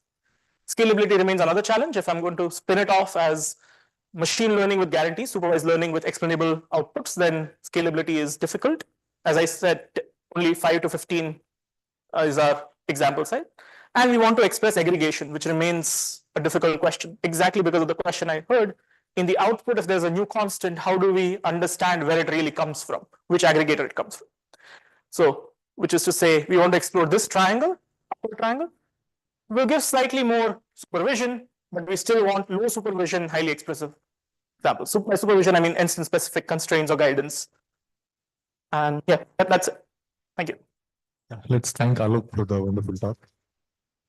Scalability remains another challenge. If I'm going to spin it off as machine learning with guarantees, supervised learning with explainable outputs, then scalability is difficult. As I said, only 5 to 15 is our example set. And we want to express aggregation, which remains a difficult question, exactly because of the question I heard. In the output, if there's a new constant, how do we understand where it really comes from, which aggregator it comes from? So, which is to say, we want to explore this triangle, upper triangle. We'll give slightly more supervision, but we still want low supervision, highly expressive examples. So by supervision, I mean instance-specific constraints or guidance. And yeah, that's it. Thank you. Yeah, let's thank Alok for the wonderful talk.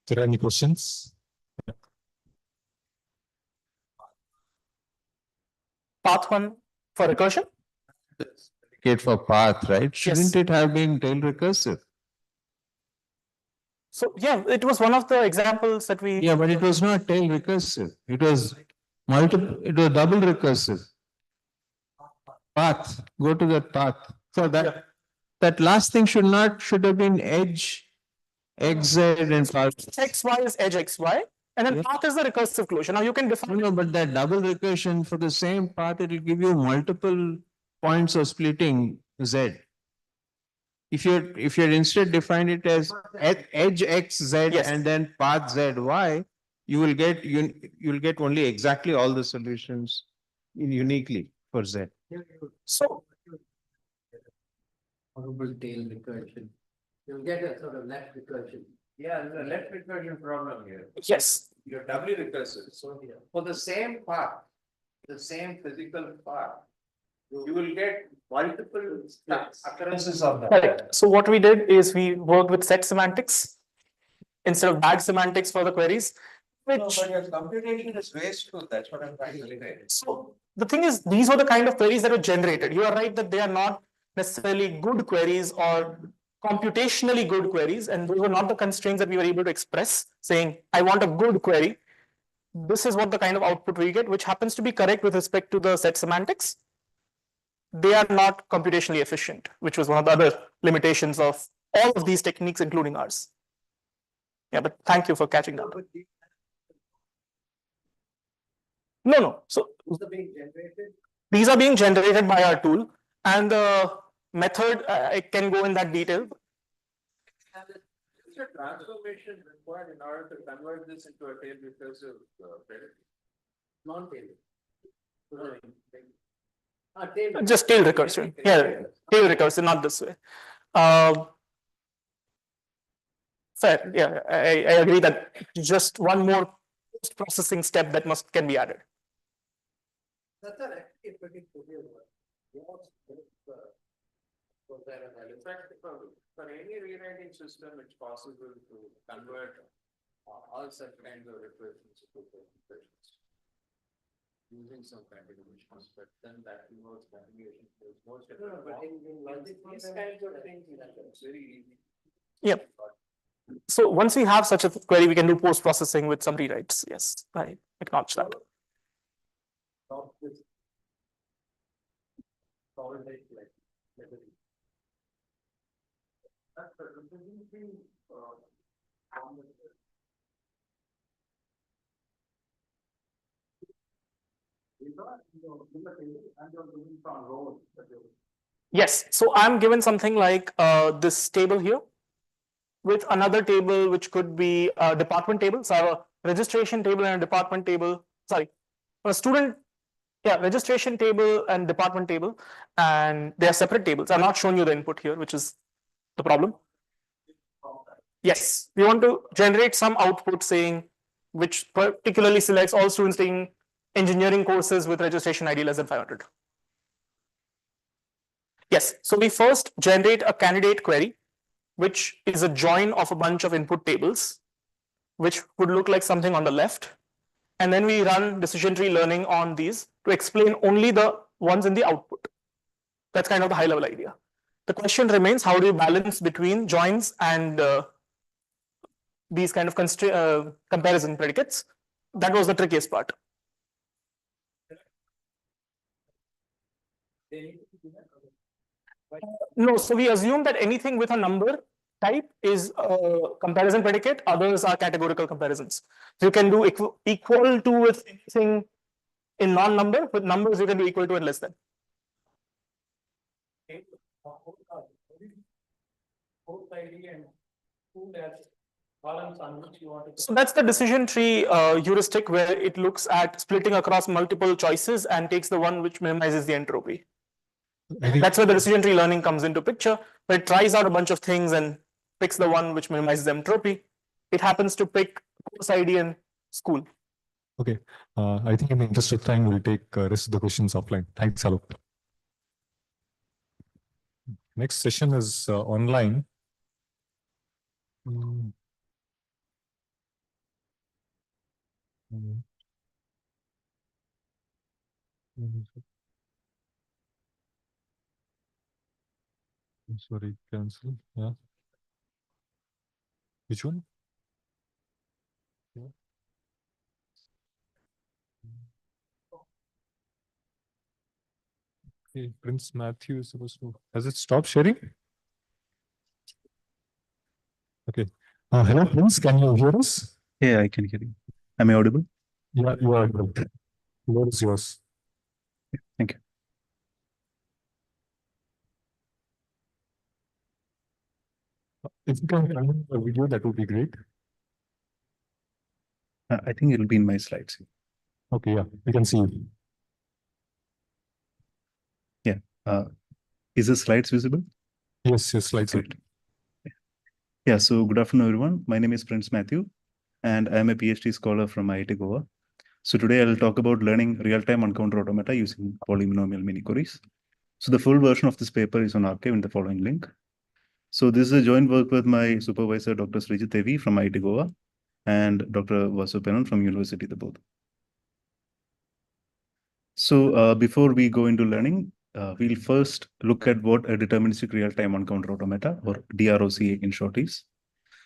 Are there any questions? Path 1 for recursion? Predicate for path, right? Shouldn't it have been tail recursive? So yeah, it was one of the examples that we. Yeah, but it was not tail recursive. It was multiple, it was double recursive. Path, go to the path. So that last thing should have been edge, XZ and path. XY is edge XY, and then path is the recursive closure. Now you can define. No, but that double recursion for the same path, it will give you multiple points of splitting Z. if you're instead define it as edge X, Z, Yes. and then path Z, Y, you'll get only exactly all the solutions uniquely for Z. So Horrible tail recursion. You'll get a sort of left recursion. Yeah, there's a left recursion problem here. yes, You're doubly recursive, so for the same path, the same physical path, you will get multiple occurrences of that. correct. So what we did is we worked with set semantics instead of bag semantics for the queries, No, which but your computation is wasteful, that's what I'm trying to say. so the thing is, these were the kind of queries that were generated. You are right that they are not necessarily good queries or computationally good queries, and those were not the constraints that we were able to express, saying, I want a good query. This is what the kind of output we get, which happens to be correct with respect to the set semantics. They are not computationally efficient, which was one of the other limitations of all of these techniques, including ours. Yeah, but thank you for catching that. No. So Those are being generated. these are being generated by our tool, and the method, I can go in that detail. Is there transformation required in order to convert this into a tail recursive predicate? Non-tail. Tail. Just tail recursion. Yeah, tail recursion, not this way. Fair. Yeah, I agree that just one more processing step that can be added. That's actually a pretty trivial one. In fact, for any rewriting system, it's possible to convert all such kinds of recursions to recursions. Using some kind of equations, but then that involves continuation. There's no step. No, but in logic, These kinds of things, it's very easy. Yep. So once we have such a query, we can do post processing with some rewrites. Yes, I acknowledge that. Stop this. Solid like liberty. That's the representing, Yes, so I'm given something like this table here with another table which could be a department table. So I have a registration table and a department table. Sorry, a student, yeah, registration table and department table, and they are separate tables. I'm not showing you the input here, which is the problem. Yes, we want to generate some output saying which particularly selects all students taking engineering courses with registration ID less than 500. Yes, so we first generate a candidate query, which is a join of a bunch of input tables, which would look like something on the left. And then we run decision tree learning on these to explain only the ones in the output. That's kind of the high level idea. The question remains, how do you balance between joins and these kind of comparison predicates? That was the trickiest part. No, so we assume that anything with a number type is a comparison predicate, others are categorical comparisons. So you can do equal to with anything in non-number, with numbers you can do equal to and less than. Both ID and two that's columns on which you want to. So that's the decision tree heuristic where it looks at splitting across multiple choices and takes the one which minimizes the entropy. That's where the decision tree learning comes into picture, where it tries out a bunch of things and picks the one which minimizes the entropy. It happens to pick course ID and school. Okay, I think in the interest of time, we'll take rest of the questions offline. Thanks, Alok. Next session is online. Mm. Mm. Sorry, cancel. Yeah. Which one? Yeah. Okay, Prince Matthew is supposed to. Has it stopped sharing? Okay. Hello, Prince. Can you hear us? Yeah, I can hear you. Am I audible? Yeah, you are. The floor is yours. Thank you. If you can run a video, that would be great. I think it'll be in my slides. Okay, yeah, we can see you. Yeah. Is the slides visible? Yes, slides are. Great. Yeah, so good afternoon, everyone. My name is Prince Matthew, and I am a PhD scholar from IIT Goa. So today I'll talk about learning real-time uncounter automata using polynomial mini queries. So the full version of this paper is on archive in the following link. So this is a joint work with my supervisor, Dr. Srijit Devi from IIT Goa and Dr. Vasu Penan from University of the Both. So before we go into learning, we'll first look at what a deterministic real-time uncounter automata, or DROCA in short, is.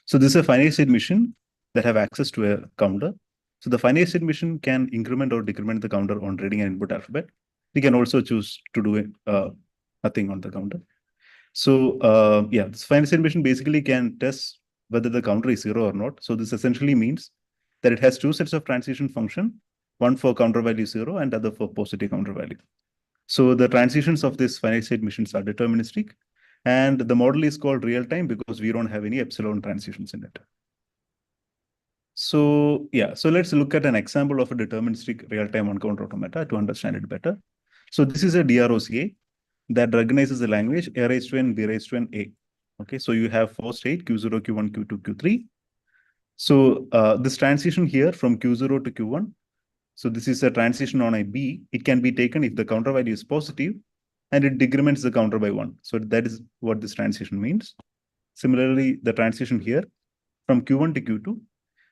So this is a finite state machine that have access to a counter. So the finite state machine can increment or decrement the counter on reading an input alphabet. We can also choose to do nothing on the counter. So yeah, this finite state machine basically can test whether the counter is 0 or not. So this essentially means that it has two sets of transition function, one for counter value 0 and other for positive counter value. So the transitions of this finite state machines are deterministic, and the model is called real time because we don't have any epsilon transitions in it. So yeah, so let's look at an example of a deterministic real-time uncounter automata to understand it better. So this is a DROCA that recognizes the language A raised to n, B raised to n, A. Okay, so you have 4 state Q0, Q1, Q2, Q3. So this transition here from Q0 to Q1, so this is a transition on a B. It can be taken if the counter value is positive and it decrements the counter by 1. So that is what this transition means. Similarly, the transition here from Q1 to Q2.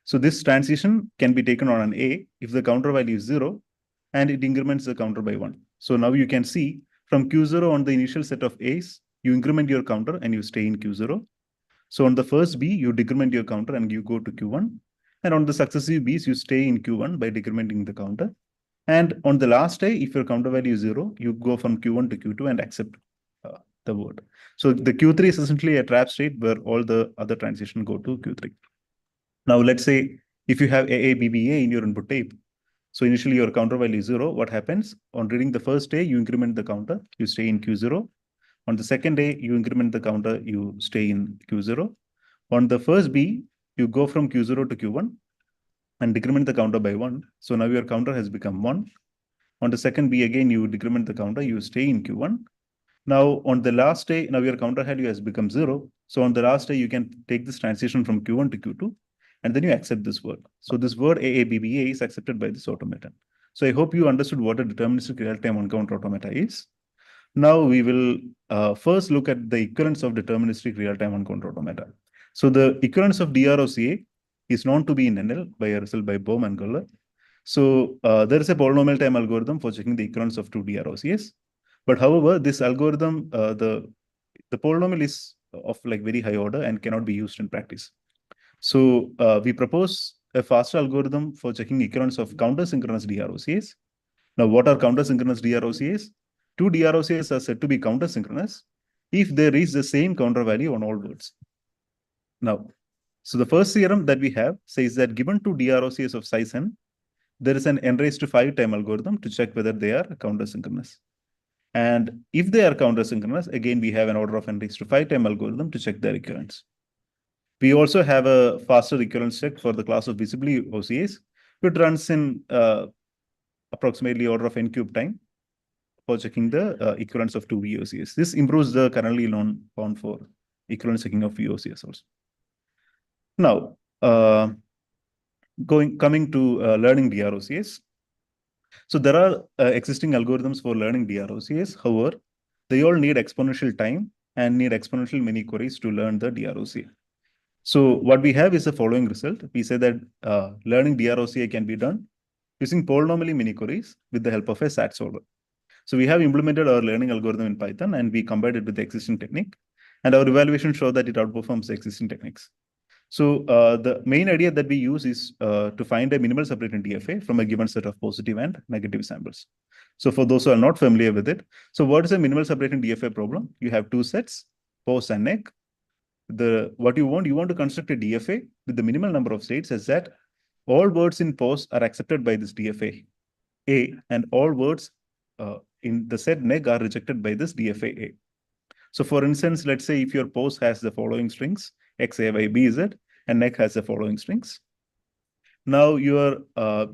So this transition can be taken on an A if the counter value is 0 and it increments the counter by 1. So now you can see from Q0 on the initial set of A's, you increment your counter and you stay in Q0. So on the first B, you decrement your counter and you go to Q1. And on the successive B's, you stay in Q1 by decrementing the counter. And on the last A, if your counter value is 0, you go from Q1 to Q2 and accept the word. So the Q3 is essentially a trap state where all the other transitions go to Q3. Now, let's say if you have AA, BBA in your input tape, so initially your counter value is 0, what happens? On reading the first day, you increment the counter, you stay in Q0. On the second day, you increment the counter, you stay in Q0. On the first B, you go from Q0 to Q1 and decrement the counter by 1. So now your counter has become 1. On the second B, again, you decrement the counter, you stay in Q1. Now, on the last day, now your counter value has become 0. So on the last day, you can take this transition from Q1 to Q2, and then you accept this word. So this word AABBA is accepted by this automaton. So I hope you understood what a deterministic real-time uncounter automata is. Now we will first look at the equivalence of deterministic real-time uncounter automata. So the equivalence of DROCA is known to be in NL by a result by Bohm and Guller. So there is a polynomial time algorithm for checking the equivalence of two DROCAs. But however, this algorithm, the polynomial is of like very high order and cannot be used in practice. So we propose a faster algorithm for checking equivalence of counter-synchronous DROCAs. Now, what are counter-synchronous DROCAs? Two DROCAs are said to be counter-synchronous if they reach the same counter value on all words. Now, so the first theorem that we have says that given two DROCAs of size n, there is an n raised to 5 time algorithm to check whether they are counter-synchronous. And if they are counter-synchronous, again, we have an order of n raised to 5 time algorithm to check their equivalence. We also have a faster equivalence check for the class of visibly OCAs, which runs in approximately order of n cube time for checking the equivalence of two VOCs. This improves the currently known bound for equivalence checking of VOCs also. Now, coming to learning DROCs. So there are existing algorithms for learning DROCs. However, they all need exponential time and need exponential many queries to learn the DROCA. So what we have is the following result. We say that learning DROCA can be done using polynomially many queries with the help of a SAT solver. So we have implemented our learning algorithm in Python and we combined it with the existing technique. And our evaluation showed that it outperforms the existing techniques. So the main idea that we use is to find a minimal separating DFA from a given set of positive and negative samples. So for those who are not familiar with it, so what is a minimal separating DFA problem? You have two sets, pose and neg. What you want to construct a DFA with the minimal number of states is that all words in pose are accepted by this DFA A, and all words in the set neg are rejected by this DFA A. So for instance, let's say if your pose has the following strings, X, A, Y, B, Z, and nec has the following strings. Now your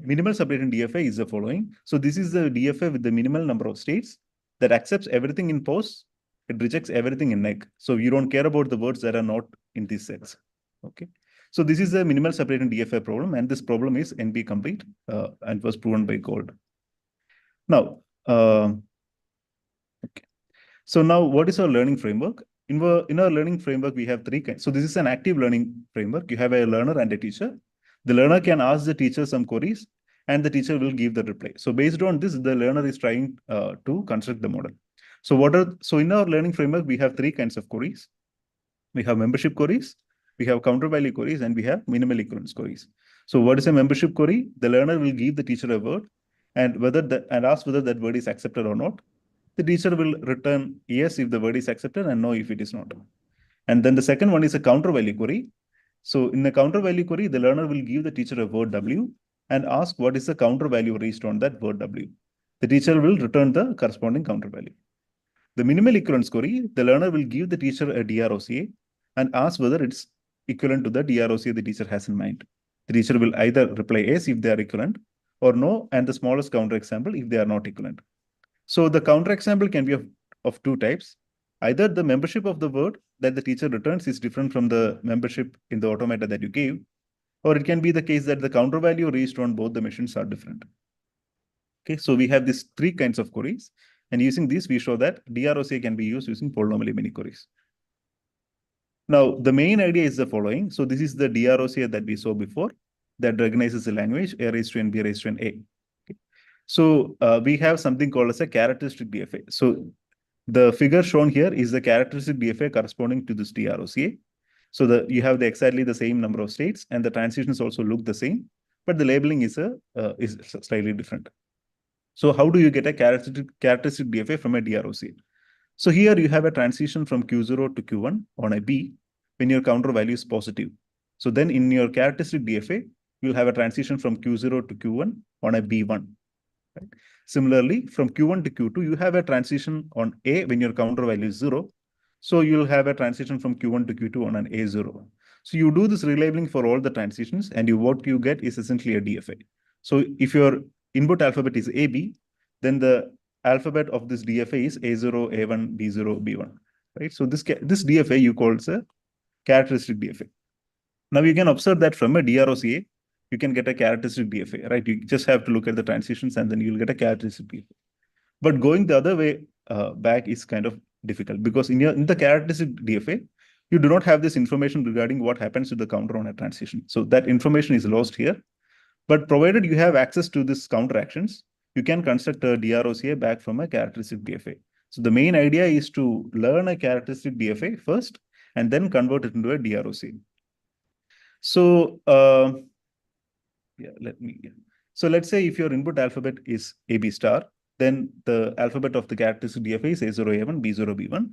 minimal separating DFA is the following. So this is the DFA with the minimal number of states that accepts everything in pos. It rejects everything in nec. So you don't care about the words that are not in these sets. Okay. So this is the minimal separating DFA problem, and this problem is NP complete and was proven by Gold. Now, okay. So now what is our learning framework? In our learning framework, we have three kinds. So this is an active learning framework. You have a learner and a teacher. The learner can ask the teacher some queries, and the teacher will give the reply. So based on this, the learner is trying to construct the model. So in our learning framework, we have three kinds of queries. We have membership queries, we have counter value queries, and we have minimal equivalence queries. So what is a membership query? The learner will give the teacher a word and ask whether that word is accepted or not. The teacher will return yes if the word is accepted and no if it is not. And then the second one is a counter value query. So in the counter value query, the learner will give the teacher a word W and ask what is the counter value reached on that word W. The teacher will return the corresponding counter value. The minimal equivalence query, the learner will give the teacher a DROCA and ask whether it's equivalent to the DROCA the teacher has in mind. The teacher will either reply yes if they are equivalent or no, and the smallest counter example if they are not equivalent. So the counter example can be of two types. Either the membership of the word that the teacher returns is different from the membership in the automata that you gave, or it can be the case that the counter value reached on both the machines are different. Okay, so we have these three kinds of queries, and using these, we show that DROCA can be used using polynomial mini queries. Now, the main idea is the following. So this is the DROCA that we saw before that recognizes the language A raised to N, B raised to N, A. Okay. So we have something called as a characteristic DFA. So the figure shown here is the characteristic DFA corresponding to this DROCA. So you have exactly the same number of states, and the transitions also look the same, but the labeling is slightly different. So how do you get a characteristic DFA from a DROCA? So here you have a transition from Q0 to Q1 on a B when your counter value is positive. So then in your characteristic DFA, you'll have a transition from Q0 to Q1 on a B1. Right? Similarly, from Q1 to Q2, you have a transition on A when your counter value is 0. So you'll have a transition from Q1 to Q2 on an A0. So you do this relabeling for all the transitions, and what you get is essentially a DFA. So if your input alphabet is AB, then the alphabet of this DFA is A0, A1, B0, B1, right? So this DFA you call as a characteristic DFA. Now you can observe that from a DROCA, you can get a characteristic DFA, right? You just have to look at the transitions and then you'll get a characteristic DFA. But going the other way back is kind of difficult because in the characteristic DFA, you do not have this information regarding what happens to the counter on a transition. So that information is lost here. But provided you have access to this counter actions, you can construct a DROCA back from a characteristic DFA. So the main idea is to learn a characteristic DFA first and then convert it into a DROCA. So so let's say if your input alphabet is AB star, then the alphabet of the characteristic DFA is A0, A1, B0, B1.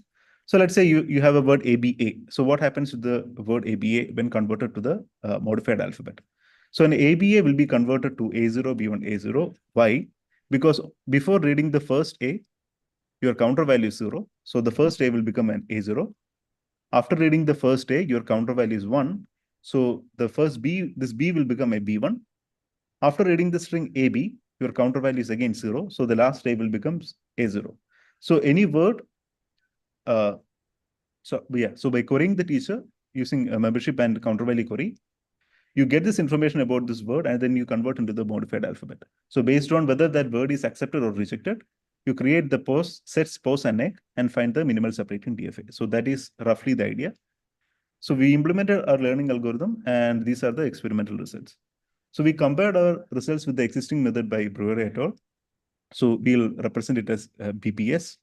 So let's say you have a word ABA. So what happens to the word ABA when converted to the modified alphabet? So an ABA will be converted to A0, B1, A0. Why? Because before reading the first A, your counter value is 0. So the first A will become an A0. After reading the first A, your counter value is 1. So the first B, this B will become a B1. After reading the string AB, your counter value is again 0. So the last A will become A0. So any word, so by querying the teacher using a membership and counter value query, you get this information about this word and then you convert into the modified alphabet. So based on whether that word is accepted or rejected, you create the sets pos and nec and find the minimal separating DFA. So that is roughly the idea. So we implemented our learning algorithm and these are the experimental results. So we compared our results with the existing method by Brewer et al. So we'll represent it as BPS,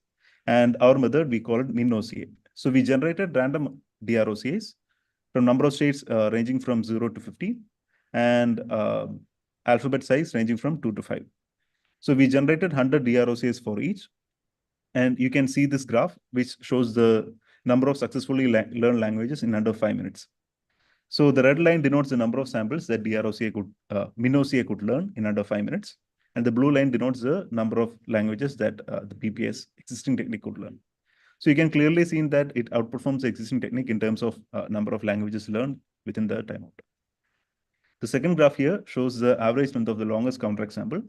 and our method, we call it min-OCA. So we generated random DROCAs from number of states ranging from 0 to 50 and alphabet size ranging from 2 to 5. So we generated 100 DROCAs for each. And you can see this graph, which shows the number of successfully learned languages in under 5 minutes. So the red line denotes the number of samples that DROCA could, min-OCA could learn in under 5 minutes. And the blue line denotes the number of languages that the BPS existing technique could learn. So you can clearly see that it outperforms the existing technique in terms of number of languages learned within the timeout. The second graph here shows the average length of the longest counter example.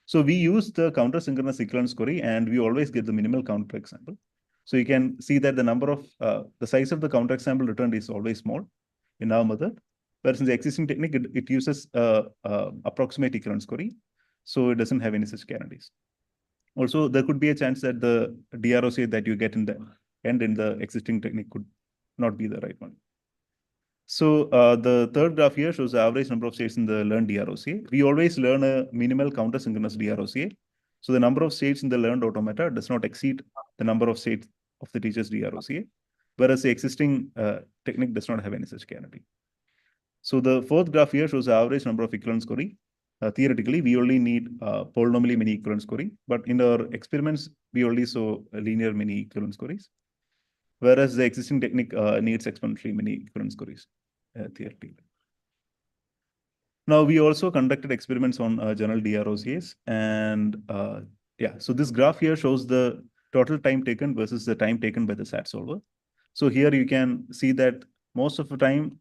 So we use the counter synchronous equivalence query and we always get the minimal counter example. So you can see that the number of the size of the counter example returned is always small in our method. Whereas in the existing technique, it uses approximate equivalence query. So it doesn't have any such guarantees. Also, there could be a chance that the DROC that you get in the end in the existing technique could not be the right one. So the third graph here shows the average number of states in the learned DROCA. We always learn a minimal counter synchronous DROCA. So the number of states in the learned automata does not exceed the number of states of the teacher's DROCA, whereas the existing technique does not have any such guarantee. So the fourth graph here shows the average number of equivalence query. Theoretically, we only need polynomially many equivalence query, but in our experiments, we only saw linear many equivalence queries, whereas the existing technique needs exponentially many equivalence queries theoretically. Now, we also conducted experiments on general DROCs, and yeah, so this graph here shows the total time taken versus the time taken by the SAT solver. So here you can see that most of the time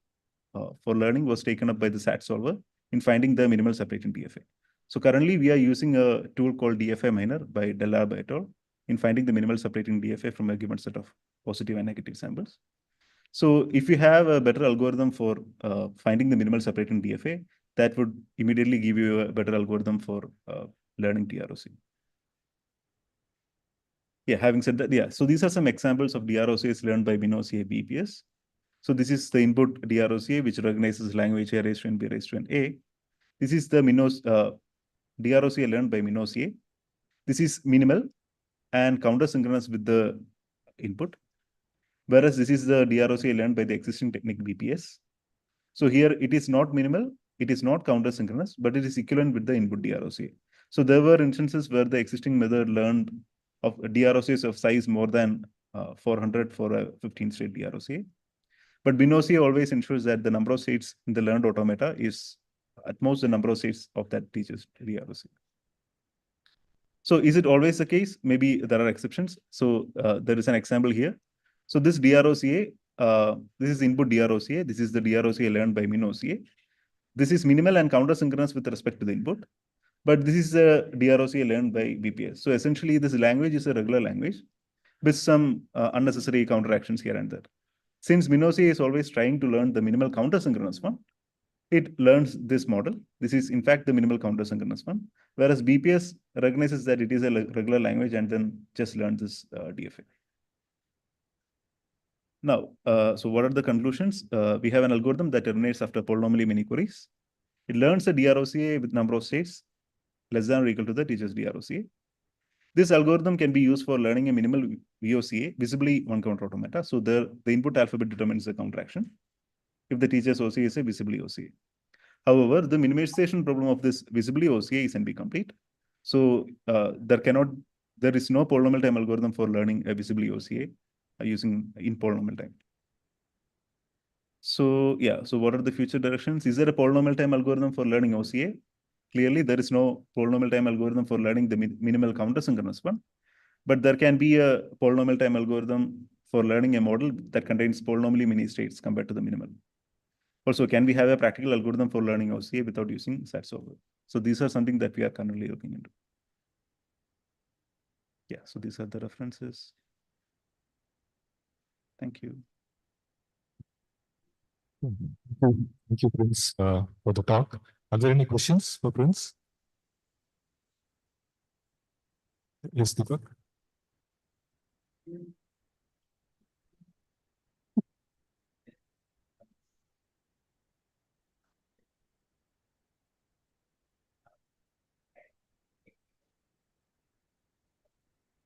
for learning was taken up by the SAT solver in finding the minimal separating DFA. So currently we are using a tool called DFA miner by Dellarbe et al. In finding the minimal separating DFA from a given set of positive and negative samples. So if you have a better algorithm for finding the minimal separating DFA, that would immediately give you a better algorithm for learning DROC. Yeah, having said that, yeah, so these are some examples of DROCs learned by MinOCA BPS. So this is the input DROCA, which recognizes language A raised to N, B raised to N, A. This is the DROCA learned by MinOCA. This is minimal and counter synchronous with the input, whereas this is the DROCA learned by the existing technique BPS. So here it is not minimal, it is not counter synchronous, but it is equivalent with the input DROCA. So there were instances where the existing method learned of DROCs of size more than 400 for a 15-state DROCA. But MinOCA always ensures that the number of states in the learned automata is at most the number of states of that teacher's DROCA. So is it always the case? Maybe there are exceptions. So there is an example here. So this DROCA, this is input DROCA. This is the DROCA learned by MinOCA. This is minimal and counter synchronous with respect to the input. But this is a DROCA learned by BPS. So essentially, this language is a regular language with some unnecessary counteractions here and there. Since MinOCA is always trying to learn the minimal counter synchronous one, it learns this model. This is in fact the minimal counter synchronous one, whereas BPS recognizes that it is a regular language and then just learns this DFA. Now, so what are the conclusions? We have an algorithm that terminates after polynomially many queries. It learns a DROCA with number of states less than or equal to the teacher's DROCA. This algorithm can be used for learning a minimal VOCA, visibly one counter automata. So the input alphabet determines the counteraction if the teacher's OCA is a visibly OCA. However, the minimization problem of this visibly OCA is NP complete. So there is no polynomial time algorithm for learning a visibly OCA using in polynomial time. So yeah, so what are the future directions? Is there a polynomial time algorithm for learning OCA? Clearly, there is no polynomial time algorithm for learning the minimal counter synchronous one, but there can be a polynomial time algorithm for learning a model that contains polynomially many states compared to the minimal. Also, can we have a practical algorithm for learning OCA without using SAT solver? So these are something that we are currently looking into. Yeah, so these are the references. Thank you. Thank you, Prince, for the talk. Are there any questions for Prince? Yes, Deepak.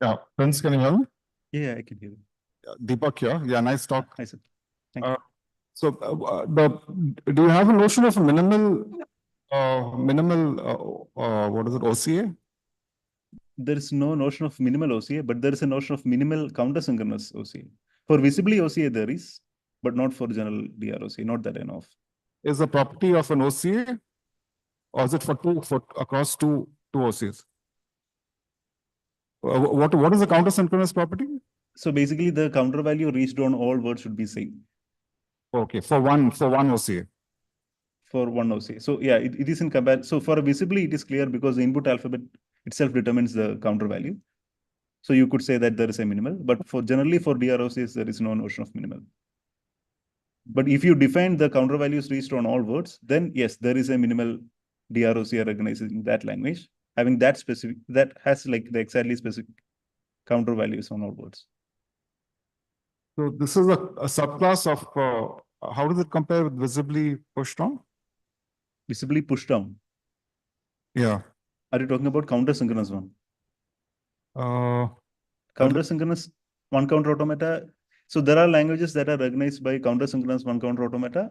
Yeah, Prince, can you hear me? Yeah, I can hear you. Deepak here. Yeah, nice talk. Hi, sir. Thank you. So, do you have a notion of a minimal, what is it, OCA? There is no notion of minimal OCA, but there is a notion of minimal counter synchronous OCA. For visibly OCA, there is, but not for general DROCA, not that I know of. Is the property of an OCA, or is it for across two OCAs? What is the counter synchronous property? So basically the counter value reached on all words should be same Okay, for one OCA. for one OCA. So yeah, it is in comparison. So for visibly, it is clear because the input alphabet itself determines the counter value. So you could say that there is a minimal, but for generally for DROCs, there is no notion of minimal. But if you define the counter values reached on all words, then yes, there is a minimal DROC recognized in that language, having that specific, that has like the exactly specific counter values on all words. So this is a subclass of, how does it compare with visibly pushed on? Visibly pushed down. Yeah. Are you talking about counter synchronous one? Uh, Counter synchronous one counter automata. So there are languages that are recognized by counter synchronous one counter automata.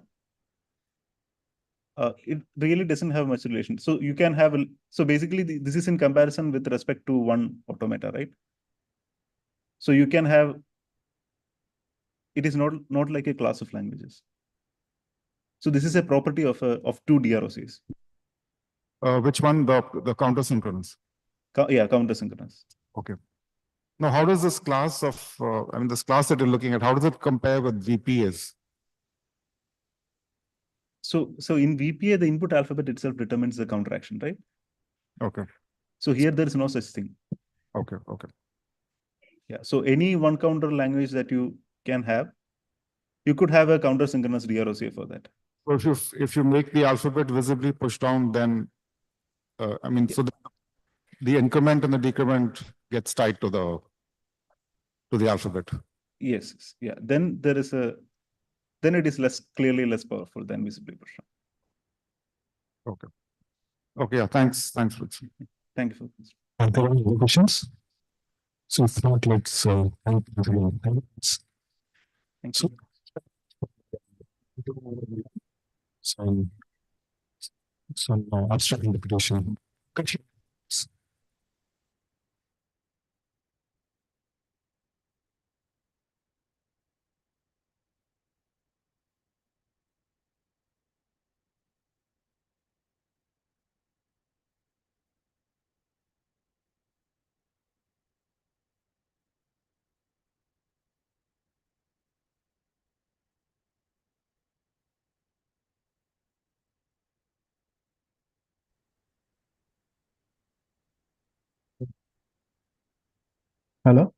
It really doesn't have much relation. So you can have, so basically this is in comparison with respect to one automata, right? So you can have, it is not like a class of languages. So this is a property of two DROCs. which one? The counter synchronous. Yeah, counter synchronous. Okay. Now, how does this class of, this class that you're looking at, how does it compare with VPAs? So in VPA, the input alphabet itself determines the counter action, right? Okay. So here there is no such thing. Okay. Okay. Yeah. So any one counter language that you can have, you could have a counter synchronous DROC for that. So if you make the alphabet visibly pushed down, then so the increment and the decrement gets tied to the alphabet. Yes. Yeah. Then there is then it is clearly less powerful than visibly pushed down. Okay. Okay. Yeah. Thanks, Rich. Thank you for this. Are there any other questions? So if not, let's thank you for your attendance. Thank So- you. Some abstract interpretation. Continue. Hello?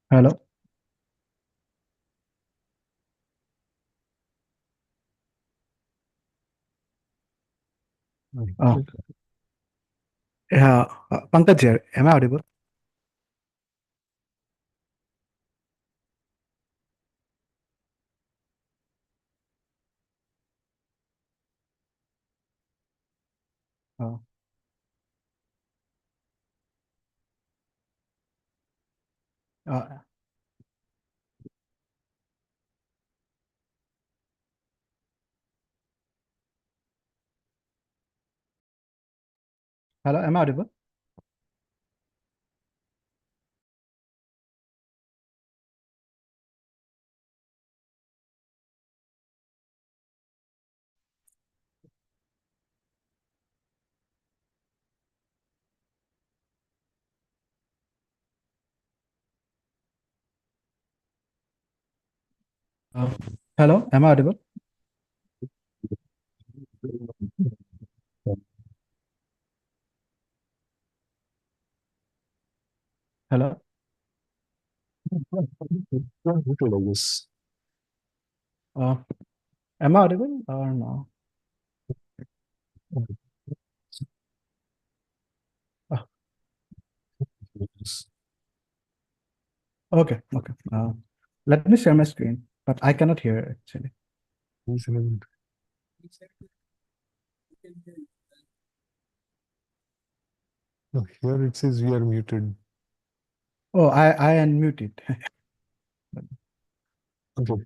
Hello? Oh, yeah. Pankaj here. Am I audible? Uh, uh, Hello, am I audible? Uh, Hello, am I audible? Hello? Utilize. Uh, am I audible or no? Okay. Let me share my screen, but I cannot hear it, actually. No, here it says we are muted. Oh, I unmuted. Okay.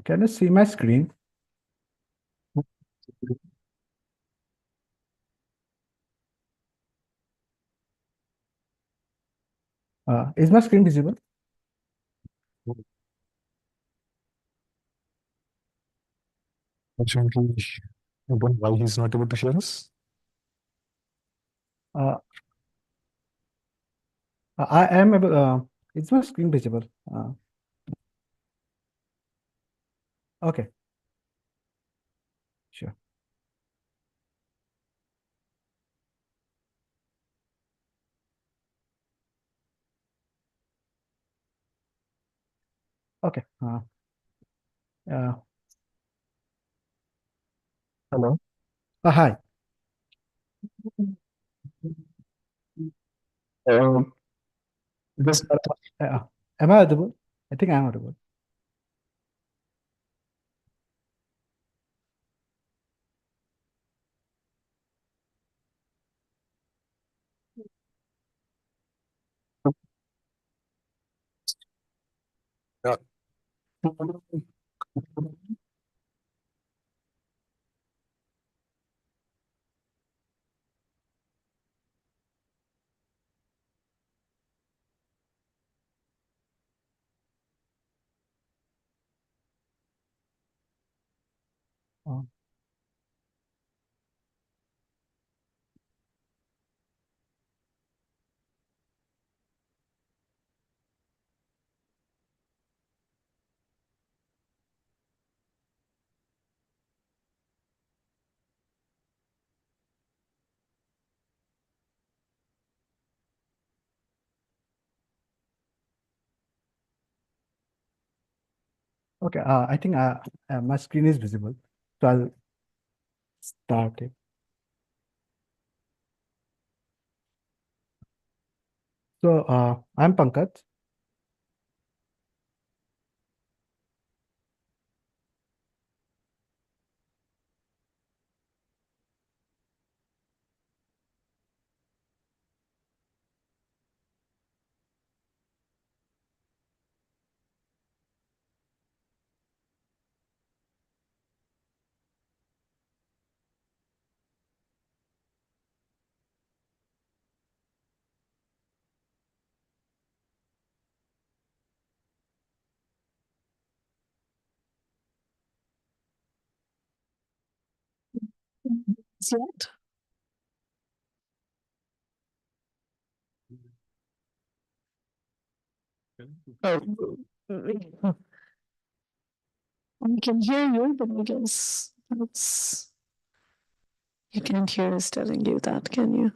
Can you see my screen? Is my screen visible? Unfortunately, I don't know why he's not able to share us. Uh, I am able, is my screen visible? Okay. Sure. Okay. Hello. Hi. Just Am I audible? I think I'm audible. Uh, Okay. I think my screen is visible. So I'll start it. So I'm Pankaj. Yet. Oh, I can hear you, but I guess that's you can't hear us telling you that, can you?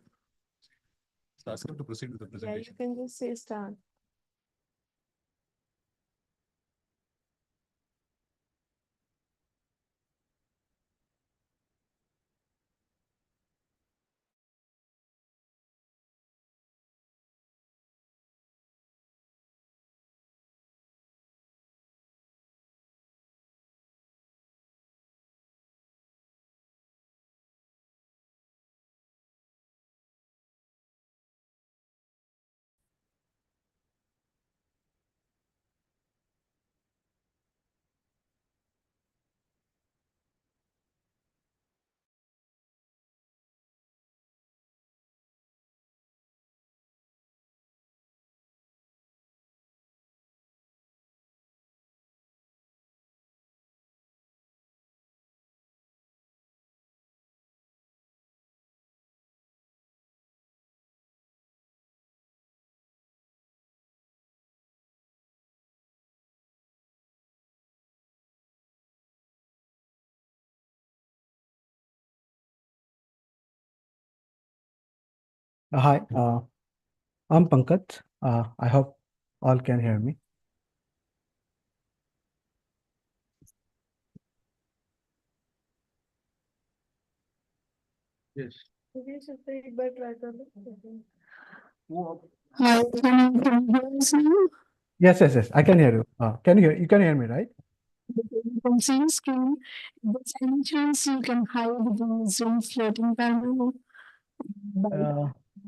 ask him to proceed with the Yeah, you presentation. can just say start. Hi. I'm Pankaj. I hope all can hear me. Yes. Hi, can you hear us now? Yes. I can hear you. Can you hear? You can hear me, right? You can see your screen. If there's any chance you can hide the Zoom floating panel.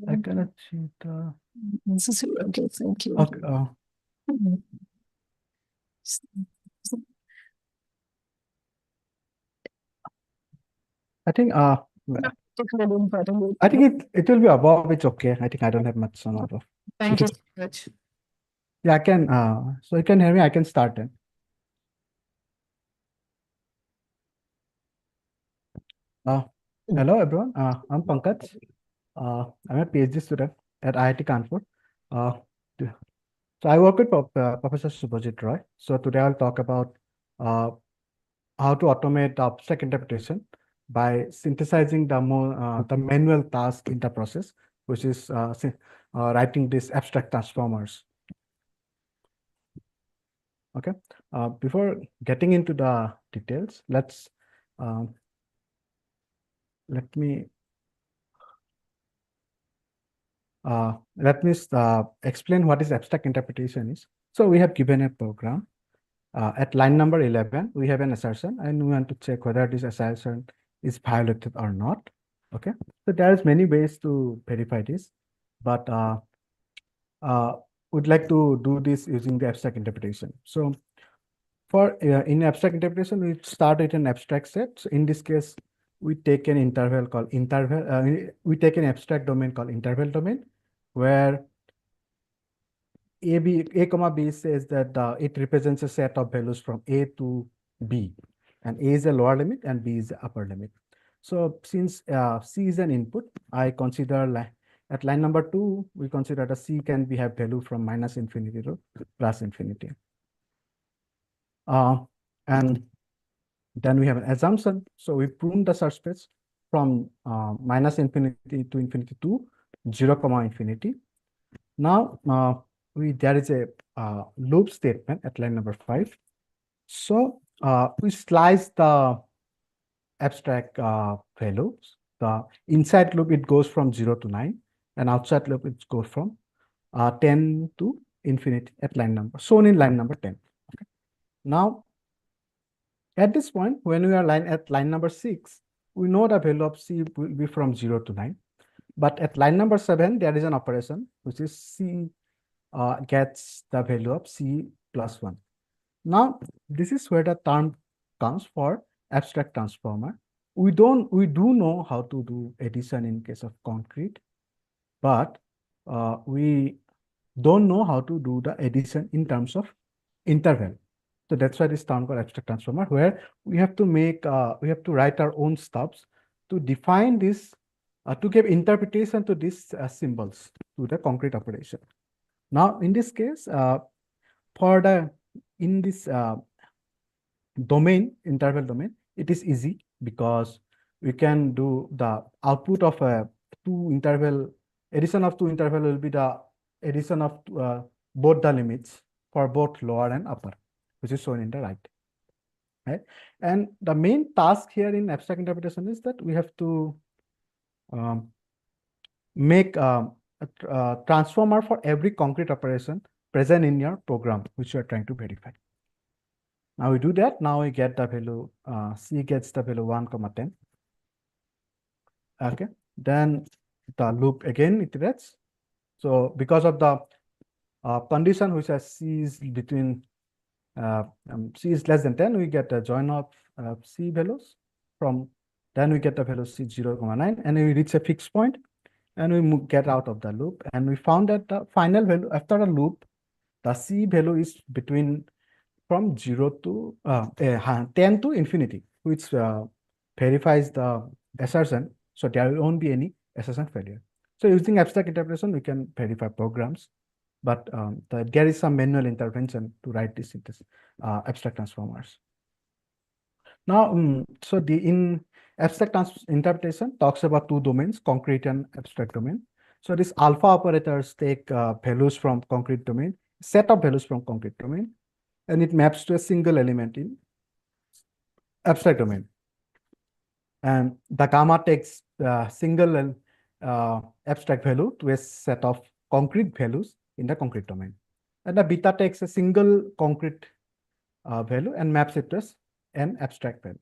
I cannot see the. This is okay, thank you. Okay. I think I think it will be above. It's okay. I think I don't have much on above. Thank you so much. Yeah, I can. So you can hear me. I can start it. Hello everyone. I'm Pankaj. I'm a PhD student at IIT Kanpur. Uh, th- so I work with Professor Subhajit Roy. So today I'll talk about uh, how to automate abstract interpretation by synthesizing the manual task in the process, which is writing these abstract transformers. Okay. Before getting into the details, um, let me explain what is abstract interpretation is. So we have given a program. At line number 11, we have an assertion and we want to check whether this assertion is violated or not. Okay. So there's many ways to verify this, but we'd like to do this using the abstract interpretation. So for in abstract interpretation, we start with an abstract set. So in this case, we take an interval called interval. We take an abstract domain called interval domain, where A comma B says that it represents a set of values from A to B, and A is a lower limit and B is the upper limit. So since C is an input, I consider at line number 2, we consider that C can have value from -infinity to +infinity. And then we have an assumption. So we prune the search space from -infinity to infinity to 0, infinity. Now there is a loop statement at line number 5. So we slice the abstract values. The inside loop, it goes from 0 to 9, and outside loop, it goes from 10 to infinity at line number, shown in line number 10. Okay. Now, at this point, when we are at line number 6, we know the value of C will be from 0 to 9. But at line number 7, there is an operation, which is C gets the value of C plus 1. Now, this is where the term comes for abstract transformer. We do know how to do addition in case of concrete, but we don't know how to do the addition in terms of interval. So that's why this term called abstract transformer, where we have to write our own stubs to define this, to give interpretation to these symbols to the concrete operation. Now, in this case, in this interval domain, it is easy because we can do the output of addition of two interval will be the addition of both the limits for both lower and upper, which is shown in the right. Right? And the main task here in abstract interpretation is that we have to make a transformer for every concrete operation present in your program, which you are trying to verify. Now we do that. Now we get the value, C gets the value 1, 10. Okay. Then the loop again iterates. So because of the condition which has C is between C is less than 10, we get a join of C values then we get the value C 0, 9, and we reach a fixed point, and we get out of the loop, and we found that the final value after the loop, the C value is between from 0 to 10 to infinity, which verifies the assertion. So there won't be any assertion failure. So using abstract interpretation, we can verify programs, but there is some manual intervention to write these abstract transformers. Now, so in abstract interpretation talks about two domains, concrete and abstract domain. So these alpha operators take values from concrete domain, set of values from concrete domain, and it maps to a single element in abstract domain. And the gamma takes single abstract value to a set of concrete values in the concrete domain. And the beta takes a single concrete value and maps it as an abstract value.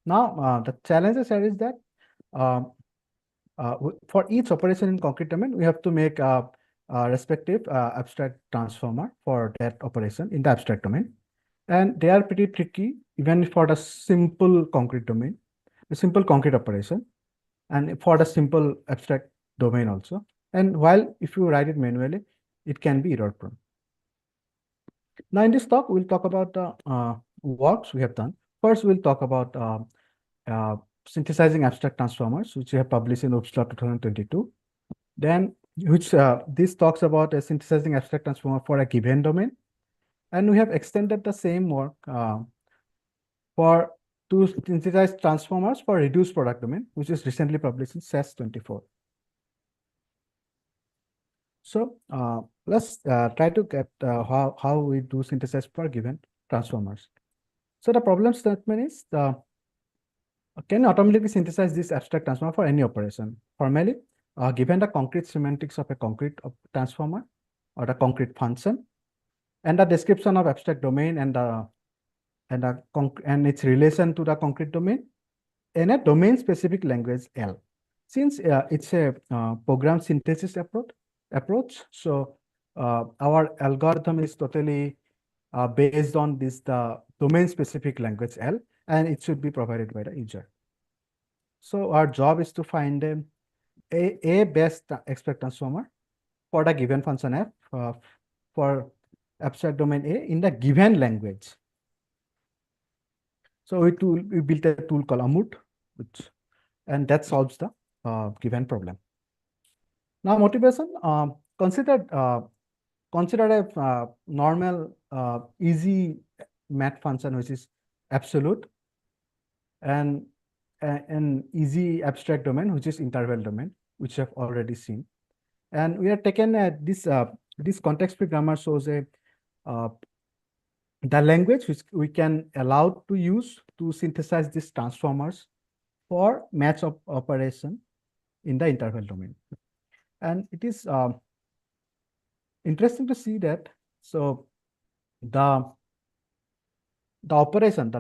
Now, the challenges here is that for each operation in concrete domain, we have to make a respective abstract transformer for that operation in the abstract domain. And they are pretty tricky, even for the simple concrete domain, the simple concrete operation, and for the simple abstract domain also. And while if you write it manually, it can be error prone. Now in this talk, we'll talk about the works we have done. First, we'll talk about synthesizing abstract transformers, which we have published in Uppsala 2022. Then, this talks about a synthesizing abstract transformer for a given domain. And we have extended the same work to synthesize transformers for reduced product domain, which is recently published in SAS 24. So let's try to get how we do synthesis for given transformers. So the problem statement is can you automatically synthesize this abstract transformer for any operation? Formally, given the concrete semantics of a concrete transformer or the concrete function, and the description of abstract domain and its relation to the concrete domain in a domain-specific language L. Since it's a program synthesis approach, so our algorithm is totally based on the domain-specific language L, and it should be provided by the user. So our job is to find a best abstract transformer for the given function f for abstract domain A in the given language. So we built a tool called Amut, and that solves the given problem. Now motivation, consider a normal easy math function which is absolute, and an easy abstract domain which is interval domain, which you have already seen. And we have taken this context-free grammar shows the language which we can allow to use to synthesize these transformers for match operation in the interval domain. And it is interesting to see that. So the operation,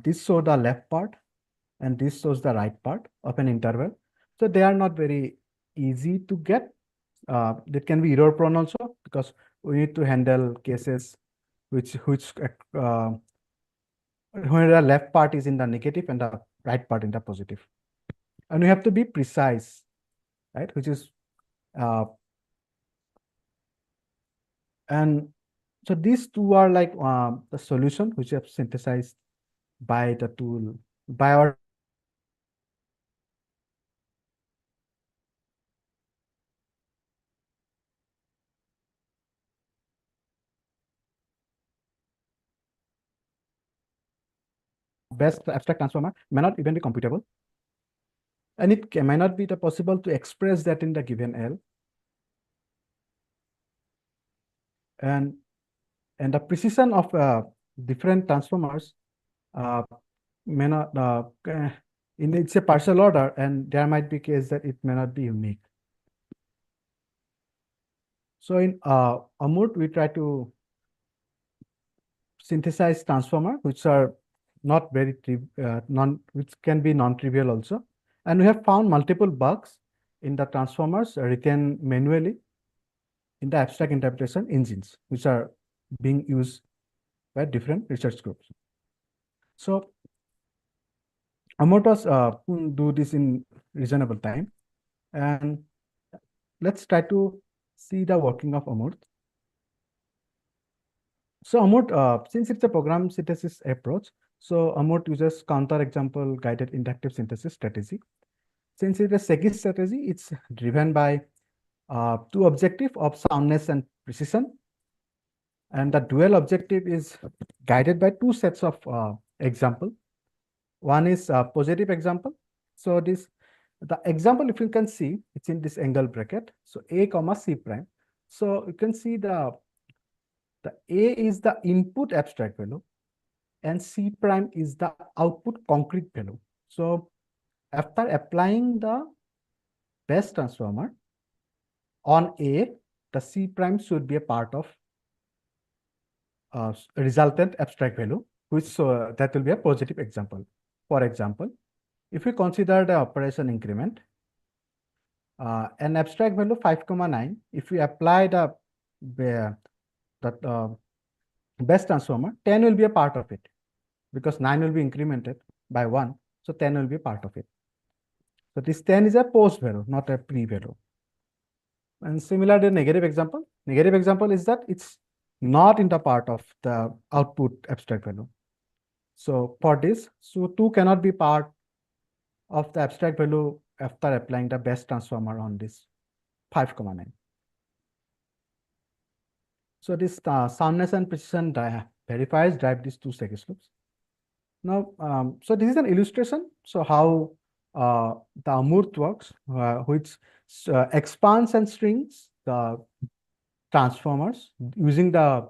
this shows the left part and this shows the right part of an interval. So they are not very easy to get. That can be error prone also, because we need to handle cases which when the left part is in the negative and the right part in the positive. And we have to be precise, right? Which is and so these two are like the solution which we have synthesized by the tool, by our best abstract transformer may not even be computable. And it may not be possible to express that in the given L. And the precision of different transformers may not, it's a partial order, and there might be case that it may not be unique. So in Amut, we try to synthesize transformer which are not very which can be non-trivial also. And we have found multiple bugs in the transformers written manually in the abstract interpretation engines, which are being used by different research groups. So Amut was do this in reasonable time, and let's try to see the working of Amut. So Amut, since it's a program synthesis approach, so Amut uses counterexample guided inductive synthesis strategy. Since it's a SEGI strategy, it's driven by two objectives of soundness and precision. And the dual objective is guided by two sets of example. One is a positive example. So the example, if you can see, it's in this angle bracket. So A comma C prime. So you can see the A is the input abstract value and C prime is the output concrete value. So after applying the best transformer on A, the C prime should be a part of resultant abstract value, which that will be a positive example. For example, if we consider the operation increment, an abstract value 5,9, if we apply the best transformer, 10 will be a part of it, because 9 will be incremented by 1, so 10 will be a part of it. So this 10 is a post value, not a pre value. And similar to negative example is that it's not in the part of the output abstract value. So for this, so 2 cannot be part of the abstract value after applying the best transformer on this 5,9. So this soundness and precision verifiers drive these two stack slopes. Now, so this is an illustration. So how the Amurt works, which expands and shrinks the transformers using the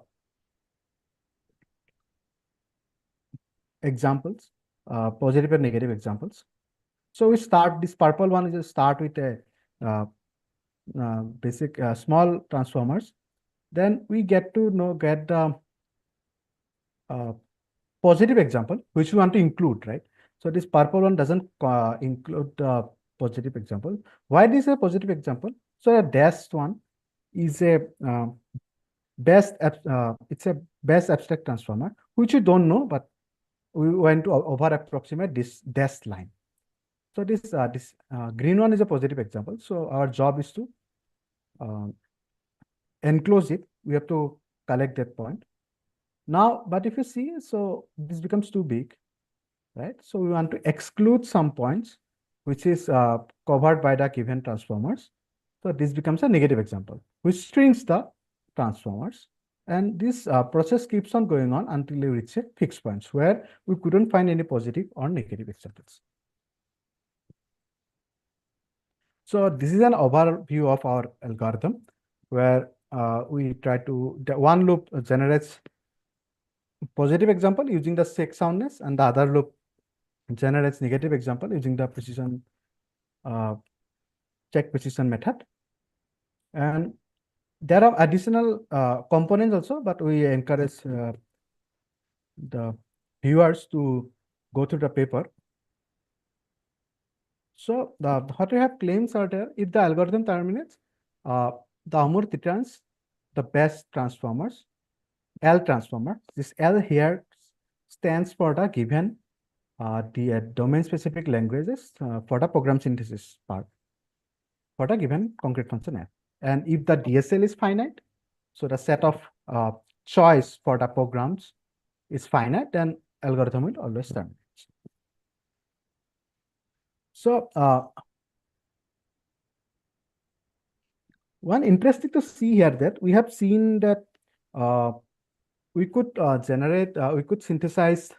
examples, positive and negative examples. So we start, this purple one is a start with a basic small transformers. Then we get the positive example, which we want to include, right? So this purple one doesn't include the positive example. Why this is a positive example? So a dashed one is a it's a best abstract transformer, which you don't know, but we want to over approximate this dashed line. So this green one is a positive example. So our job is to enclose it. We have to collect that point. Now, but if you see, so this becomes too big, right? So we want to exclude some points, which is covered by the given transformers. So this becomes a negative example, which shrinks the transformers. And this process keeps on going on until we reach a fixed points where we couldn't find any positive or negative examples. So this is an overview of our algorithm where we try to, the one loop generates positive example using the check soundness, and the other loop generates negative example using the precision check precision method. And there are additional components also, but we encourage the viewers to go through the paper. So what we have claims are there. If the algorithm terminates, the Amurt returns the best transformers, L transformer. This L here stands for the given the domain-specific languages for the program synthesis part for the given concrete function F. And if the DSL is finite, so the set of choice for the programs is finite, then algorithm will always terminate. So one interesting to see here that we have seen that we could we could synthesize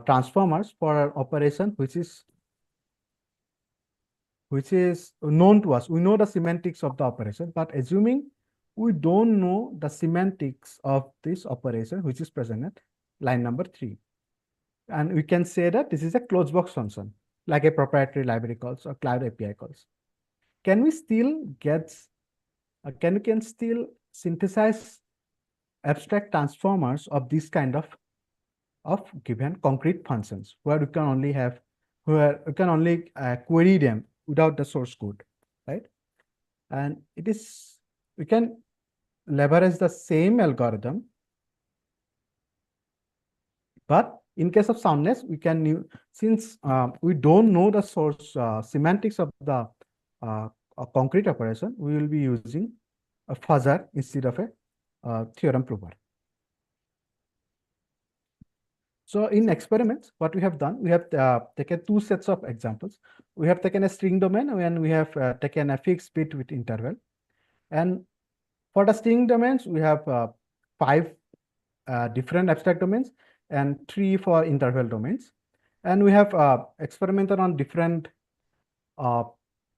transformers for an operation which is known to us. We know the semantics of the operation, but assuming we don't know the semantics of this operation, which is present at line number 3. And we can say that this is a closed box function, like a proprietary library calls or cloud API calls. Can we still get, can we still synthesize abstract transformers of this kind of given concrete functions where we can only have, where we can only query them without the source code, right? And it is, we can leverage the same algorithm, but in case of soundness, we can use, since we don't know the source semantics of the concrete operation, we will be using a fuzzer instead of a theorem prover. So in experiments, what we have done, we have taken two sets of examples. We have taken a string domain and we have taken a fixed bit with interval. And for the string domains, we have 5 different abstract domains and 3 for interval domains. And we have experimented on different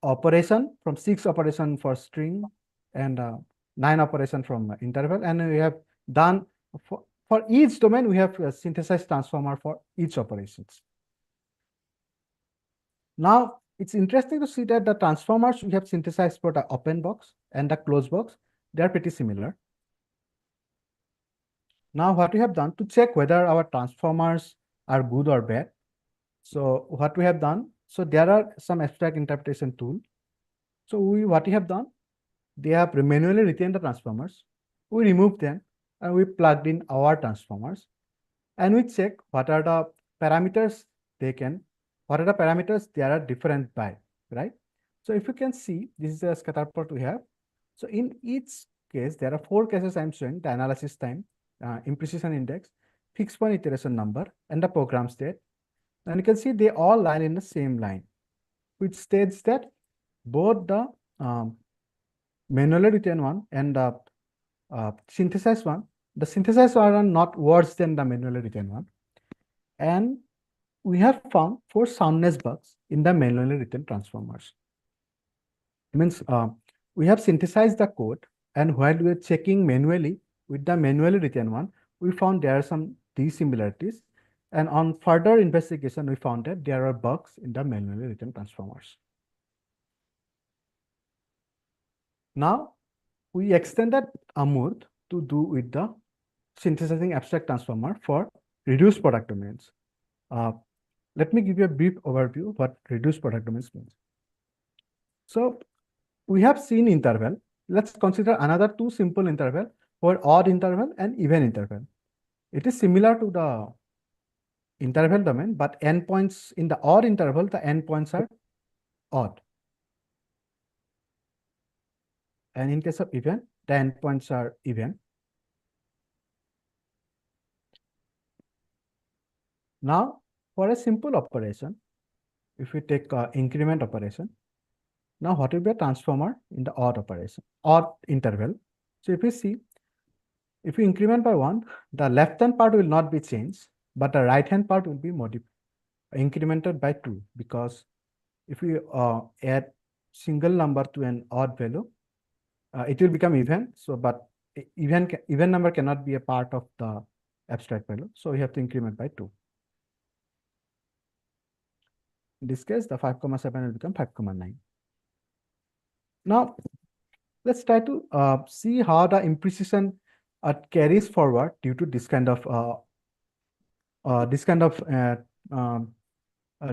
operation from 6 operation for string and 9 operation from interval. And we have done for each domain, we have a synthesized transformer for each operations. Now, it's interesting to see that the transformers we have synthesized for the open box and the closed box, they are pretty similar. Now, what we have done to check whether our transformers are good or bad. So what we have done, so there are some abstract interpretation tool. So what we have done, they have manually retained the transformers. We removed them and we plugged in our transformers and we check what are the parameters what are the parameters they are different by, right? So if you can see, this is a scatter plot we have. So in each case, there are 4 cases I'm showing: the analysis time, imprecision index, fixed point iteration number, and the program state. And you can see they all lie in the same line, which states that both the manually written one and the synthesized one, the synthesized one are not worse than the manually written one. And we have found 4 soundness bugs in the manually written transformers. It means we have synthesized the code, and while we are checking manually with the manually written one, we found there are some dissimilarities. And on further investigation, we found that there are bugs in the manually written transformers. Now, we extended AMURT to do with the synthesizing abstract transformer for reduced product domains. Let me give you a brief overview of what reduced product domains means. So we have seen interval. Let's consider another 2 simple interval for odd interval and even interval. It is similar to the interval domain, but endpoints in the odd interval, the endpoints are odd. And in case of even, the endpoints are even. Now, for a simple operation, if we take increment operation, now what will be a transformer in the odd operation, odd interval? So if you see, if you increment by 1, the left-hand part will not be changed, but the right-hand part will be incremented by 2, because if we add single number to an odd value, it will become even. So, but even number cannot be a part of the abstract value. So we have to increment by 2. In this case, the 5,7 will become 5,9. Now, let's try to see how the imprecision carries forward due to this kind of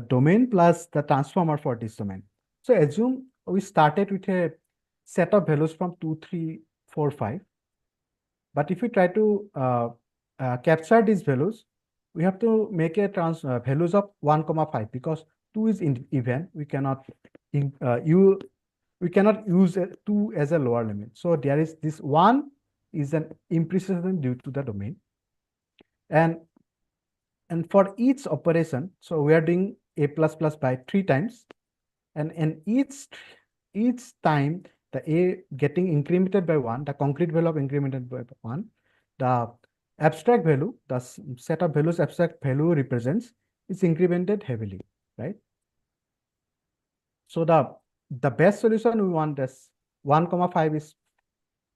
domain plus the transformer for this domain. So assume we started with a set of values from 2, 3, 4, 5. But if we try to capture these values, we have to make a values of 1, 5, because 2 is even. We cannot use 2 as a lower limit. So there is this 1 is an imprecision due to the domain. And for each operation, so we are doing a plus plus by 3 times. And each time the a getting incremented by 1, the concrete value of incremented by 1, the abstract value, the set of values abstract value represents, is incremented heavily, right? So the best solution we want is 1, 5 is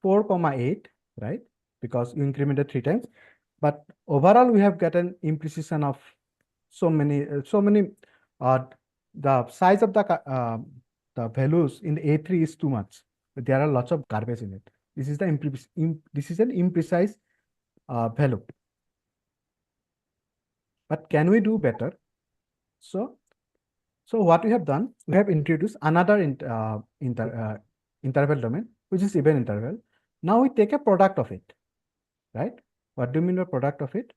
4, 8, right? Because you incremented 3 times. But overall, we have gotten imprecision of so many, the size of the values in the A3 is too much. There are lots of garbage in it. This is an imprecise value. But can we do better? So what we have done, we have introduced another interval domain, which is even interval. Now we take a product of it, right? What do you mean by product of it?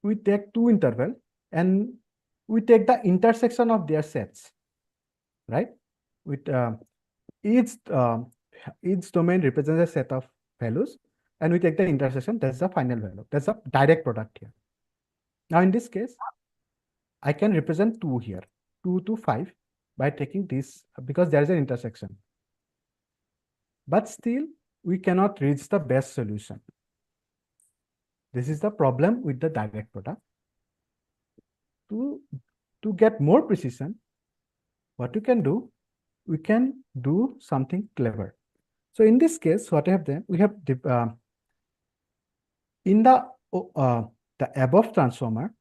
We take 2 interval and we take the intersection of their sets, right? With each domain represents a set of values, and we take the intersection. That's the final value. That's a direct product here. Now in this case, I can represent 2 here, 2 to 5, by taking this, because there is an intersection. But still, we cannot reach the best solution. This is the problem with the direct product. To get more precision, what you can do, we can do something clever. So in this case, what I have done, we have in the above transformer,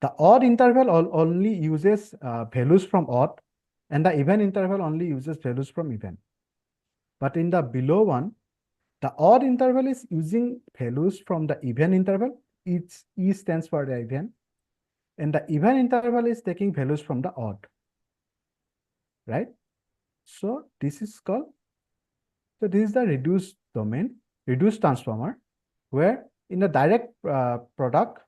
the odd interval only uses values from odd, and the even interval only uses values from even. But in the below one, the odd interval is using values from the even interval. E stands for the even. And the even interval is taking values from the odd, right? So this is called, so this is the reduced domain, reduced transformer, where in the direct product,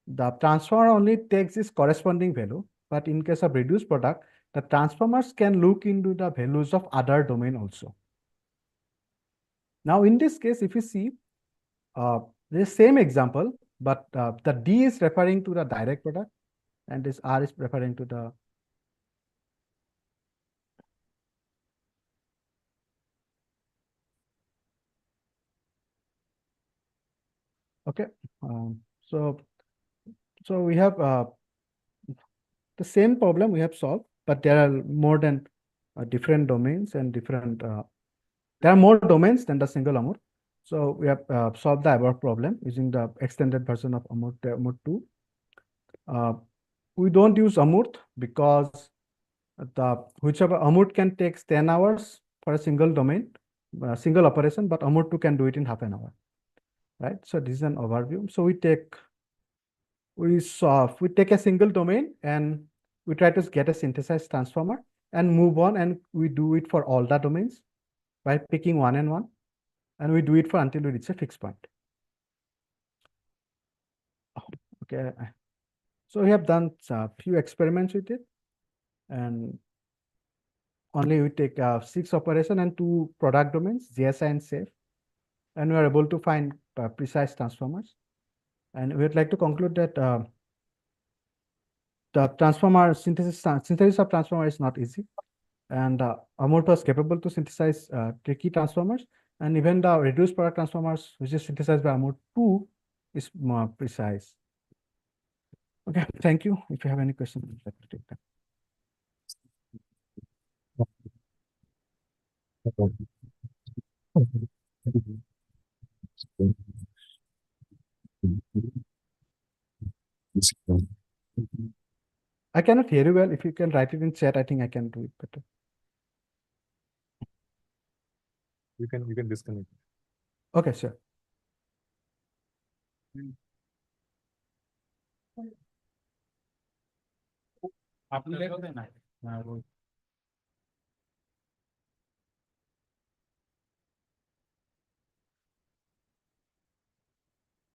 the transformer only takes its corresponding value. But in case of reduced product, the transformers can look into the values of other domain also. Now in this case, if you see the same example, but the D is referring to the direct product, and this R is referring to the okay. So we have the same problem we have solved, but there are more than different domains and different. There are more domains than the single Amur. So we have solved the above problem using the extended version of Amur 2. We don't use Amurt because whichever Amurt can take 10 hours for a single domain, single operation, but Amurt 2 can do it in half an hour, right? So this is an overview. So we take a single domain and we try to get a synthesized transformer and move on, and we do it for all the domains by picking one and one, and we do it for until we reach a fixed point. Okay, so we have done a few experiments with it, and only we take 6 operation and 2 product domains, GSI and SAFE, and we are able to find precise transformers. And we would like to conclude that the synthesis of transformer is not easy, and Amurt was capable to synthesize tricky transformers, and even the reduced product transformers, which is synthesized by Amurt 2, is more precise. Okay, thank you. If you have any questions, let me take them. I cannot hear you well. If you can write it in chat, I think I can do it better. You can disconnect. Okay, sure. आपने